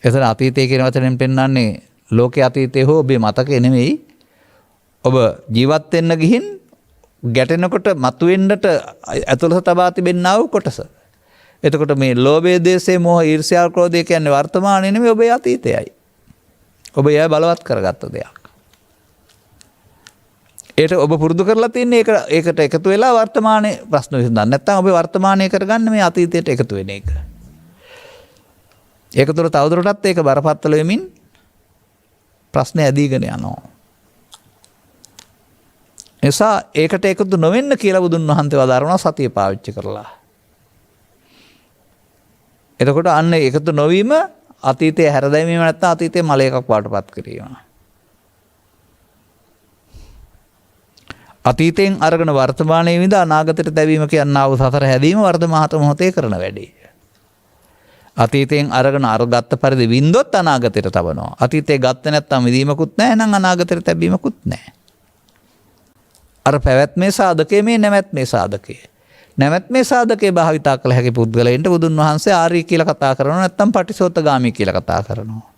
එතන අතීතය කියන වචනෙන් පෙන්වන්නේ ලෝකයේ අතීතය හෝ ඔබේ මතකය නෙමෙයි. ඔබ ජීවත් වෙන්න ගිහින් ගැටෙනකොට මතුවෙන්නට ඇතුළත තබා තිබෙන්නා වූ කොටස. එතකොට මේ ලෝභය, දේශය, මෝහ, ඊර්ෂ්‍යා, ක්‍රෝධය කියන්නේ වර්තමානයේ නෙමෙයි ඔබේ අතීතයයි. ඔබ එය බලවත් කරගත්ත දෙයක්. ඒට ඔබ පුරුදු කරලා තින්නේ ඒකට එකතු වෙලා වර්තමානයේ ප්‍රශ්න විසඳන්න. නැත්නම් ඔබ වර්තමානයේ කරගන්න මේ අතීතයට එකතු වෙන එක. ඒක තුළ තවදුරටත් ඒක බරපතල වෙමින් ප්‍රශ්න ඇදීගෙන යනවා. නිසා ඒකට එකතු නොවෙන්න කියලා බුදුන් වහන්සේ වදාරනවා සතිය පාවිච්චි කරලා. එතකොට අන්න එකතු නොවීම අතීතයේ හැරදැමීම නැත්නම් අතීතයේ මල එකක් වඩටපත් කිරීම. අතීතයෙන් අරගෙන වර්තමානයේ විඳ අනාගතයට දැවීම කියනවා වූ සතර හැදීම වර්තමාන මොහොතේ කරන වැඩේ. අතීතයෙන් අරගෙන අරගත්ත පරිදි වින්දොත් අනාගතයට තබනවා. අතීතයේ ගත්ත නැත්නම් විදීමකුත් නැහැ. එහෙනම් අනාගතයට තැබීමකුත් නැහැ. අර පැවැත්මේ සාධකයේ මේ නැවැත්මේ සාධකයේ. නැවැත්මේ සාධකයේ භාවිතා කළ හැකි පුද්ගලයන්ට බුදුන් වහන්සේ ආර්ය කියලා කතා කරනවා නැත්නම් පටිසෝතගාමී කියලා කතා කරනවා.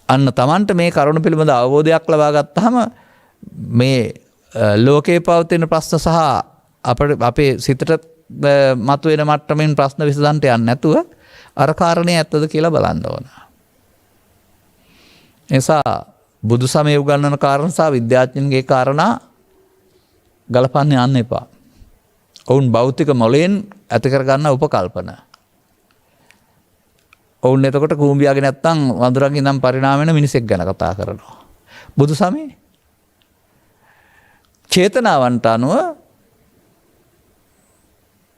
අන්න Tamanට මේ කරුණ පිළිබඳ අවබෝධයක් ලබා ගත්තාම මේ ලෝකේ පවතින ප්‍රශ්න සහ අපේ සිතට මතුවෙන මට්ටමින් ප්‍රශ්න විසඳන්න යන්නේ නැතුව අර කාරණේ ඇත්තද කියලා බලන්න ඕන. එසා බුදු සමය උගන්වන කාරණා සහ විද්‍යාඥයන්ගේ කාරණා ගලපන්න යන්න එපා. ඔවුන් භෞතික මොළයෙන් ඇති කරගන්න උපකල්පන. ඔවුන් එතකොට කූඹියාගේ නැත්තම් වඳුරන්ගේ ඉඳන් පරිණාම වෙන මිනිසෙක් ගැන කතා කරනවා. බුදු සමයේ චේතනාවන්ට අනුව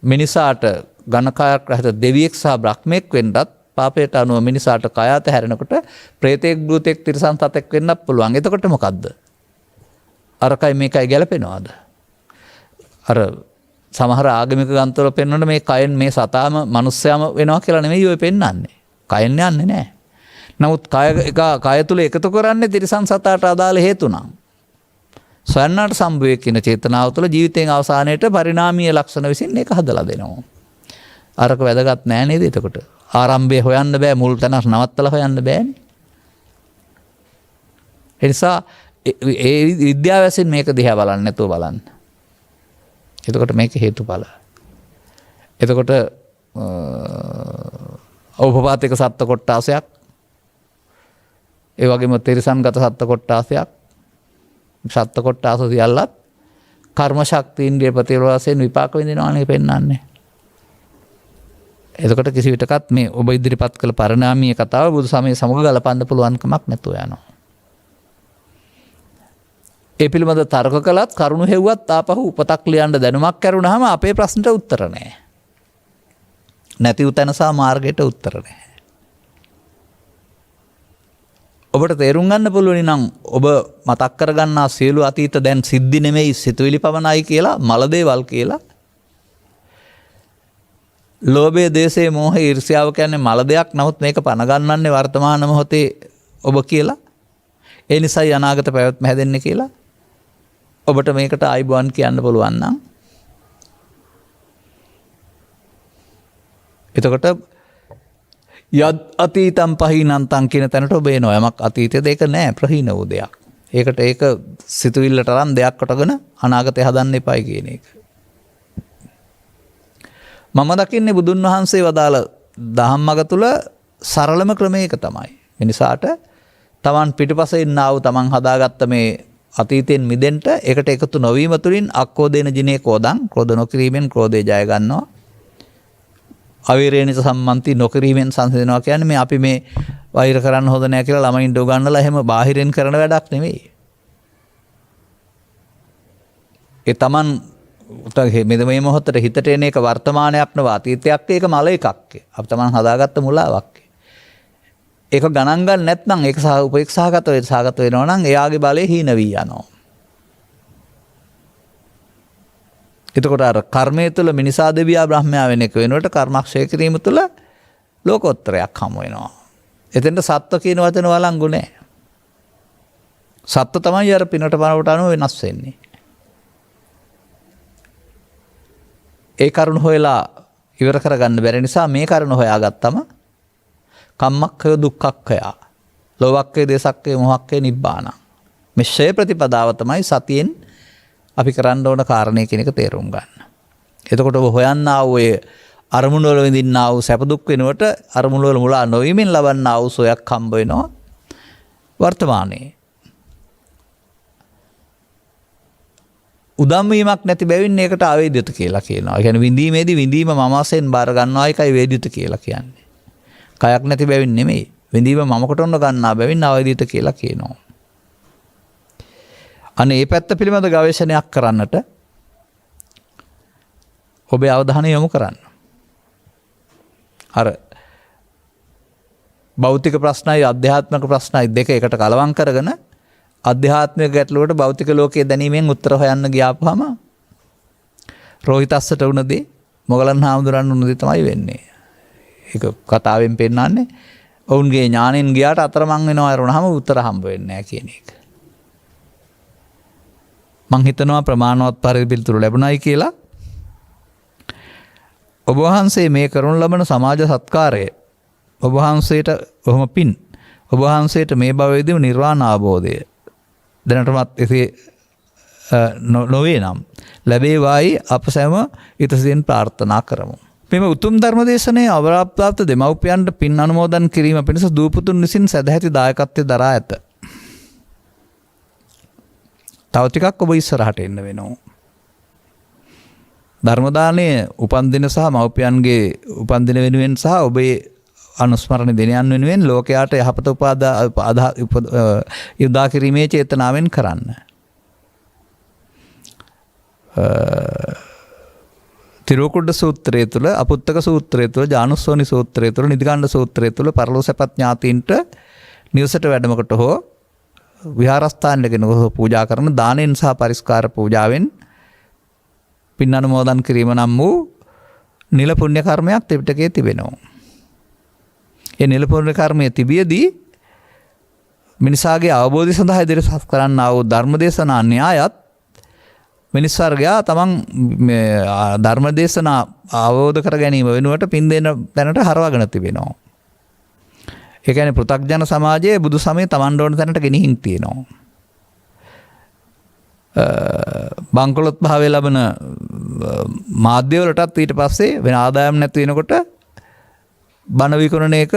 මිනිසාට ඝනකායක් රහිත දෙවියෙක් සහ බ්‍රහ්මෙක් වෙන්නත් පාපයට අනුව මිනිසාට කය අතහැරෙනකොට ප්‍රේතෙක්, භූතෙක්, තිරිසන් සතෙක් වෙන්නත් පුළුවන්. එතකොට මොකද්ද? අරකයි මේකයි ගැලපෙනවද? අර සමහර ආගමික ග්‍රන්ථවල පෙන්වන මේ කයෙන් මේ සතාම මිනිස්යාම වෙනවා කියලා නෙමෙයි ඔය පෙන්වන්නේ. කයෙන් යන්නේ නැහැ. නමුත් කය තුල එකතු කරන්නේ තිරිසන් සතාට අදාළ හේතු නම්. සොයන්නාට සම්භවයේ කියන චේතනාව තුළ ජීවිතයෙන් අවසානයේට පරිණාමීය ලක්ෂණ විසින් ඒක හදලා දෙනවා. අරක වැදගත් නෑ නේද එතකොට? ආරම්භය හොයන්න බෑ, මුල් තැන නවත්තලා හොයන්න බෑනේ. ඒ නිසා ඒ විද්‍යාව වශයෙන් මේක දිහා බලන්න නැතුව බලන්න. එතකොට මේක හේතුඵල. එතකොට ඕපපාතික සත්ත්ව කොට්ටාසයක්, ඒ වගේම තිරිසන්ගත සත්ත්ව කොට්ටාසයක්, සත්ත්ව කොට්ටාස සියල්ලත් කර්ම ශක්ති ඉන්ද්‍රිය ප්‍රතිරෝධ වශයෙන් විපාක විඳිනවානේ පෙන්වන්නේ. එතකොට කිසි විටකත් මේ ඔබ ඉදිරිපත් කළ පරිණාමීය කතාව බුදු සමය සමග ගලපන්න පුළුවන් කමක් නැතුව යනවා. ඒ පිළිබඳ තර්ක කළත් කරුණු හෙව්වත් ආපහු උපතක් ලියන්න දැනුමක් කරුණාම අපේ ප්‍රශ්නට උත්තර නැහැ. නැති උතන සහ මාර්ගයට උත්තර නැහැ. ඔබට තේරුම් ගන්න පුළුවන් නම් ඔබ මතක් කරගන්නා සියලු අතීත දැන් සිද්ධි නෙමෙයි සිතුවිලි පවණයි කියලා, මල දේවල් කියලා. ලෝභය, දේශය, මෝහය, ඊර්ෂ්‍යාව කියන්නේ මල දෙයක්. නමුත් මේක පණ ගන්නන්නේ වර්තමාන මොහොතේ ඔබ කියලා. ඒ නිසායි අනාගත පැවැත්ම හැදෙන්නේ කියලා. ඔබට මේකට ආයිබුවන් කියන්න පුළුවන් නම් එතකොට යත් අතීතම් පහීනන්තං කියන තැනට ඔබ එනවා. යමක් අතීතයේද ඒක නෑ, ප්‍රහීන වූ දෙයක්. ඒකට ඒක සිතුවිල්ලට අරන් දෙයක් කොටගෙන අනාගතය හදන්න එපායි කියන එක. මම දකින්නේ බුදුන් වහන්සේ වදාළ දහම්මග තුල සරලම ක්‍රමය එක තමයි. මිනිසාට තමන් පිටිපසේ ඉන්නා වූ තමන් හදාගත්ත මේ අතීතයෙන් මිදෙන්න ඒකට එකතු නොවීම තුළින් අක්කෝදේන ජිනේ කෝදං, ක්‍රෝධ නොකිරීමෙන් ක්‍රෝධය ජය ගන්නවා. අවීරේනිස සම්මන්ති නොකිරීමෙන් සංසිඳනවා කියන්නේ මේ අපි මේ වෛර කරන්න හොඳ නැහැ කියලා ළමයින්ට උගන්වලා එහෙම බාහිරින් කරන වැඩක් නෙවෙයි. ඒ තමන් මේ මොහොතේ හිතට එන එක වර්තමානයක් නෙවෙයි, අතීතයක්. ඒක මල එකක්. අපි තමන් හදාගත්ත මුලාවක්. ඒක ගණන් ගන්න නැත්නම් ඒක උපේක්ෂාගත වෙනවා නම් එයාගේ බලය හීන වී යනවා. එතකොට අර කර්මය තුළ මිනිසා දෙවියා බ්‍රහ්මයා වෙන එක වෙනුවට කර්මක්ෂය කිරීම තුළ ලෝකෝත්තරයක් හමු වෙනවා. එතෙන්ට සත්ව කියන වචන වළංගු නැහැ. සත්ව තමයි අර පිනට පනවට අනුව වෙනස් වෙන්නේ. ඒ කරුණ හොයලා ඉවර කරගන්න බැරි නිසා මේ කරුණ හොයාගත්තම කම්මක්ඛය දුක්ඛක්ඛය ලෝවක්ඛය දේසක්ඛය මොහක්ඛය නිබ්බාන මේ ෂය ප්‍රතිපදාව තමයි සතියෙන් අපි කරන්න ඕන කාරණේ කියන එක තේරුම් ගන්න. එතකොට ඔබ හොයන්නා වූ ඒ අරමුණු වල විඳින්නා වූ සැප දුක් වෙනකොට අරමුණු වල මුලා නොවීමෙන් ලබන්නා වූ සොයක් හම්බ වෙනවා වර්තමානයේ. උදම් වීමක් නැති බැවින් ඒකට අවේදිත කියලා කියනවා. ඒ කියන්නේ විඳීමේදී විඳීම මම වශයෙන් බාර ගන්නවා එකයි වේදිත කියලා කියන්නේ. කයක් නැති බැවින් නෙමෙයි. විඳීම මමකට ඔන්න ගන්නා බැවින් අවේදිත කියලා කියනවා. අනේ මේ පැත්ත පිළිබඳ ගවේෂණයක් කරන්නට ඔබේ අවධානය යොමු කරන්න. අර භෞතික ප්‍රශ්නයි අධ්‍යාත්මික ප්‍රශ්නයි දෙක එකට කලවම් කරගෙන අධ්‍යාත්මික ගැටලුවට භෞතික ලෝකයේ දැනීමෙන් උත්තර හොයන්න ගියාපුවම රෝහිතස්සට වුණදී මොගලන් හාමුදුරන් වුණදී තමයි වෙන්නේ. ඒක කතාවෙන් පෙන්නන්නේ ඔවුන්ගේ ඥාණයෙන් ගියාට අතරමං වෙනවා වරුණාම උත්තර හම්බ වෙන්නේ නැහැ කියන එක. මං හිතනවා ප්‍රමාණවත් පරිදි පිළිතුරු ලැබුණයි කියලා. ඔබ වහන්සේ මේ කරනු ලබන සමාජ සත්කාරය ඔබ වහන්සේට ඔහොම පින් ඔබ වහන්සේට මේ භවයේදී නිර්වාණ අවබෝධය දැනටමත් එසේ නොවේ නම් ලැබේවායි අප සැම ඉතසින් ප්‍රාර්ථනා කරමු. මෙම උතුම් ධර්මදේශනයේ අවරාප්‍රාප්ත දෙමව්පියන්ට පින් අනුමෝදන් කිරීම පිණිස දූපුතුන් විසින් සදැහැති දායකත්වය දරා ඇත. තව ටිකක් ඔබ ඉස්සරහට එන්න වෙනවා. ධර්මදානය උපන්දින සහ මව්පියන්ගේ උපන්දින වෙනුවෙන් සහ ඔබේ අනුස්මරණ දිනයන් වෙනුවෙන් ලෝකයාට යහපත යොදා කිරීමේ චේතනාවෙන් කරන්න. තිරුකුඩ සූත්‍රය තුළ අපුත්තක සූත්‍රය තුළ ජානුස්සෝනි සූත්‍රය තුළ නිදිගණ්ඩ සූත්‍රය තුළ පරලෝසැපත් ඥාතීන්ට නිවසට වැඩමකට හෝ විහාරස්ථානයට ගෙන පූජා කරන දානෙන් සහ පරිස්කාර පූජාවෙන් පින් අනුමෝදන් කිරීම නම් වූ නිල පුණ්‍ය කර්මයක් ත්‍රිපිටකයේ තිබෙනවා. ඒ නිල පුණ්‍ය කර්මයේ තිබියදී මිනිසාගේ අවබෝධය සඳහා ඉදිරිපත් කරන්නා වූ ධර්මදේශනා න්‍යායත් මිනිස් වර්ගයා තමන් ධර්මදේශනා අවබෝධ කර ගැනීම වෙනුවට පින් දෙන තැනට හරවාගෙන තිබෙනවා. ඒ කියන්නේ පෘථග්ජන සමාජයේ බුදු සමය තමන්ට ඕන තැනට ගෙනිහින් තියෙනවා. බංකොලොත් භාවය ලබන මාධ්‍යවලටත් ඊට පස්සේ වෙන ආදායම් නැති වෙනකොට බණ විකුණන එක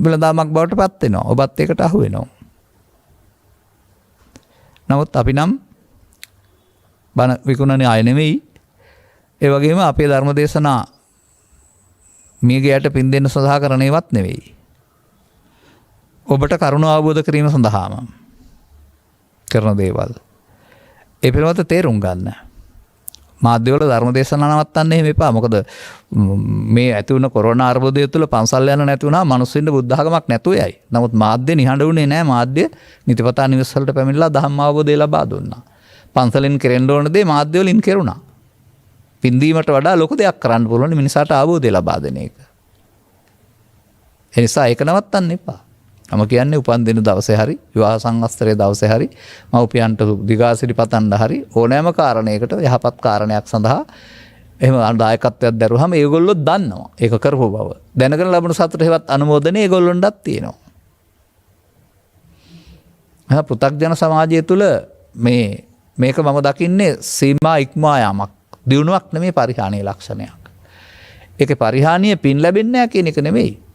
වෙළඳාමක් බවට පත් වෙනවා. ඔබත් ඒකට අහු වෙනවා. නමුත් අපි නම් බණ විකුණන අය නෙමෙයි. ඒ වගේම අපේ ධර්ම දේශනා මියගියට පින් දෙන්න සඳහා කරන ඒවත් නෙවෙයි. ඔබට කරුණ අවබෝධ කිරීම සඳහාම කරන දේවල්. ඒ පිළිබඳව තේරුම් ගන්න. මාධ්‍යවල ධර්ම දේශනා නවත්තන්න එහෙම එපා. මොකද මේ ඇති වුණ කොරෝනා අර්බුදය තුළ පන්සල් යන නැති වුණා මිනිස්සුන්ට බුද්ධ ධර්මයක් නැතුව යයි. නමුත් මාධ්‍ය නිහඬ වුණේ නැහැ. මාධ්‍ය නිතිපතා නිවස් වලට පැමිණලා ධම්ම අවබෝධය ලබා දුන්නා. පන්සලෙන් කෙරෙන්න ඕන දේ මාධ්‍ය වලින් කෙරුණා. පින්දීමට වඩා ලොකු දෙයක් කරන්න පුළුවන් මිනිසාට අවබෝධය ලබා දෙන එක. ඒ නිසා ඒක නවත්තන්න එපා. මම කියන්නේ උපන් දින දවසේ හරි විවාහ සංවත්සරයේ දවසේ හරි මව්පියන්ට දිගාසිරි පතන්න හරි ඕනෑම කාරණයකට යහපත් කාරණයක් සඳහා එහෙම දායකත්වයක් දරුවහම ඒගොල්ලෝ දන්නවා ඒක කරපු බව. දැනගෙන ලැබුණු සතුට හේවත් අනුමෝදනේ ඒගොල්ලොන්ටත් තියෙනවා. පෘථග්ජන සමාජය තුළ මේක මම දකින්නේ සීමා ඉක්මවා යාමක්. දියුණුවක් නෙමෙයි පරිහානියේ ලක්ෂණයක්. ඒකේ පරිහානිය පින් ලැබෙන්නේ නැහැ කියන එක නෙමෙයි.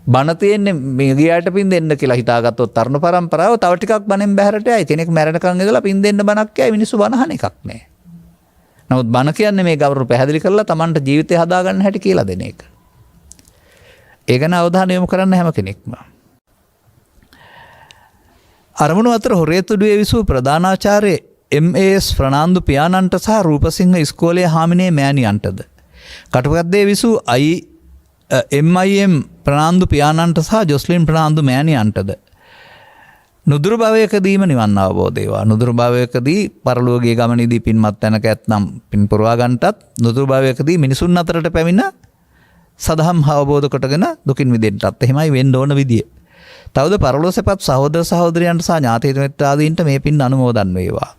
බණ තියෙන්නේ මේ ගියාට පින් දෙන්න කියලා හිතාගත්තොත් තරුණ පරම්පරාව තව ටිකක් බණෙන් බැහැරට යයි. කෙනෙක් මැරෙනකන් ඉඳලා පින් දෙන්න බණක් කියයි මිනිස්සු බණ අහන එකක් නෑ. නමුත් බණ කියන්නේ මේ ගෞරව පැහැදිලි කරලා Tamanට ජීවිතය හදාගන්න හැටි කියලා දෙන එක. ඒ ගැන අවධානය යොමු කරන්න හැම කෙනෙක්ම. අරමුණු අතර හොරේතුඩුවේ විසූ ප්‍රධානාචාර්ය MAS ප්‍රනාන්දු පියාණන්ට සහ රූපසිංහ ඉස්කෝලේ හාමිනේ මෑණියන්ටද කටුකද්දේ විසූ MIM ප්‍රනාන්දු පියාණන්ට සහ ජොස්ලින් ප්‍රනාන්දු මෑණියන්ටද නුදුරු භවයකදීම නිවන් අවබෝධ වේවා. නුදුරු භවයකදී පරලෝකීය ගමනේදී පින්මත් තැනක ඇතනම් පින් පුරවා ගන්නටත් නුදුරු භවයකදී මිනිසුන් අතරට පැමිණ සදහම් අවබෝධ කොටගෙන දුකින් මිදෙන්නටත් එහෙමයි වෙන්න ඕන විදිය. තවද පරලෝසෙපත් සහෝදර සහෝදරයන්ට සහ ඥාති මිත්‍රාදීන්ට මේ පින් අනුමෝදන් වේවා.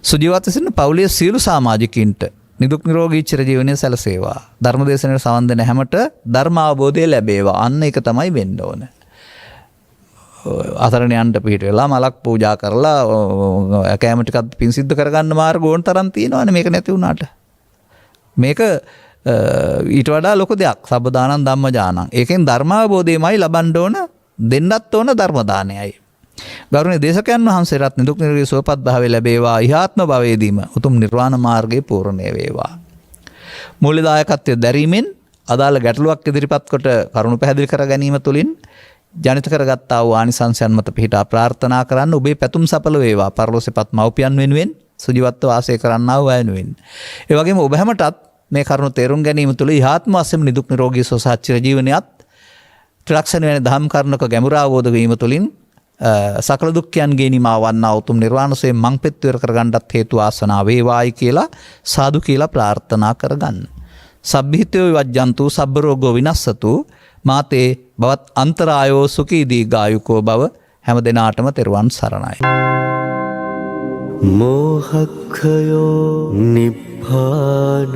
සුජීවත්ව සිටින පවුලේ සියලු සමාජිකින්ට නිදුක් නිරෝගී චිරජීවනයේ සැලසේවා. ධර්මදේශනයේ සවන් දෙන හැමට ධර්ම අවබෝධය ලැබේවා. අන්න ඒක තමයි වෙන්න ඕන. අතරණයන්ට පිට වෙලා මලක් පූජා කරලා කැම ටිකක් පින් සිද්ධ කරගන්න මාර්ග ඕන තරම් තියෙනවානේ මේක නැති වුණාට. මේක ඊට වඩා ලොකු දෙයක්. සබ්බදානං ධම්මජානං. ඒකෙන් ධර්මාවබෝධයමයි ලබන්න ඕන, දෙන්නත් ඕන ධර්ම දානයයි. ගෞරවනීය දේශකයන් වහන්සේලාත් නිදුක් නිරෝගී සුවපත් භාවය ලැබේවා. ඉහාත්ම භවයේදීම උතුම් නිර්වාණ මාර්ගයේ පූර්ණේ වේවා. මූල්‍ය දායකත්වය දැරීමෙන් අදාළ ගැටලුවක් ඉදිරිපත් කොට කරුණු පැහැදිලි කර ගැනීම තුළින් ජනිත කරගත්තා වූ ආනිසංසයන් මත පිහිටා ප්‍රාර්ථනා කරන්න ඔබේ පැතුම් සඵල වේවා. පරලෝසෙපත් මව්පියන් වෙනුවෙන් සුජීවත්ව වාසය කරන්නා වූ අය වෙනුවෙන්. ඒ වගේම ඔබ හැමටත් මේ කරුණු තේරුම් ගැනීම තුළ ඉහාත්ම වශයෙන් නිදුක් නිරෝගී සුවසත් චිරජීවනයත් ත්‍රිලක්ෂණ වෙන දහම් කරුණක ගැඹුර අවබෝධ වීම තුළින් සකල දුක්ඛයන්ගේ නිමාව වන්නා උතුම් නිර්වාණසයෙන් මං පෙත්වර කරගන්නත් හේතු ආසනාව වේවායි කියලා සාදු කියලා ප්‍රාර්ථනා කරගන්න. සබ්බිහිතෝ විවජ්ජන්තු සබ්බ රෝගෝ විනස්සතු මාතේ බවත් අන්තරායෝ සුඛී දීඝායුකෝ බව හැම දිනාටම තෙරුවන් සරණයි. මෝහක්ඛයෝ නිබ්බානං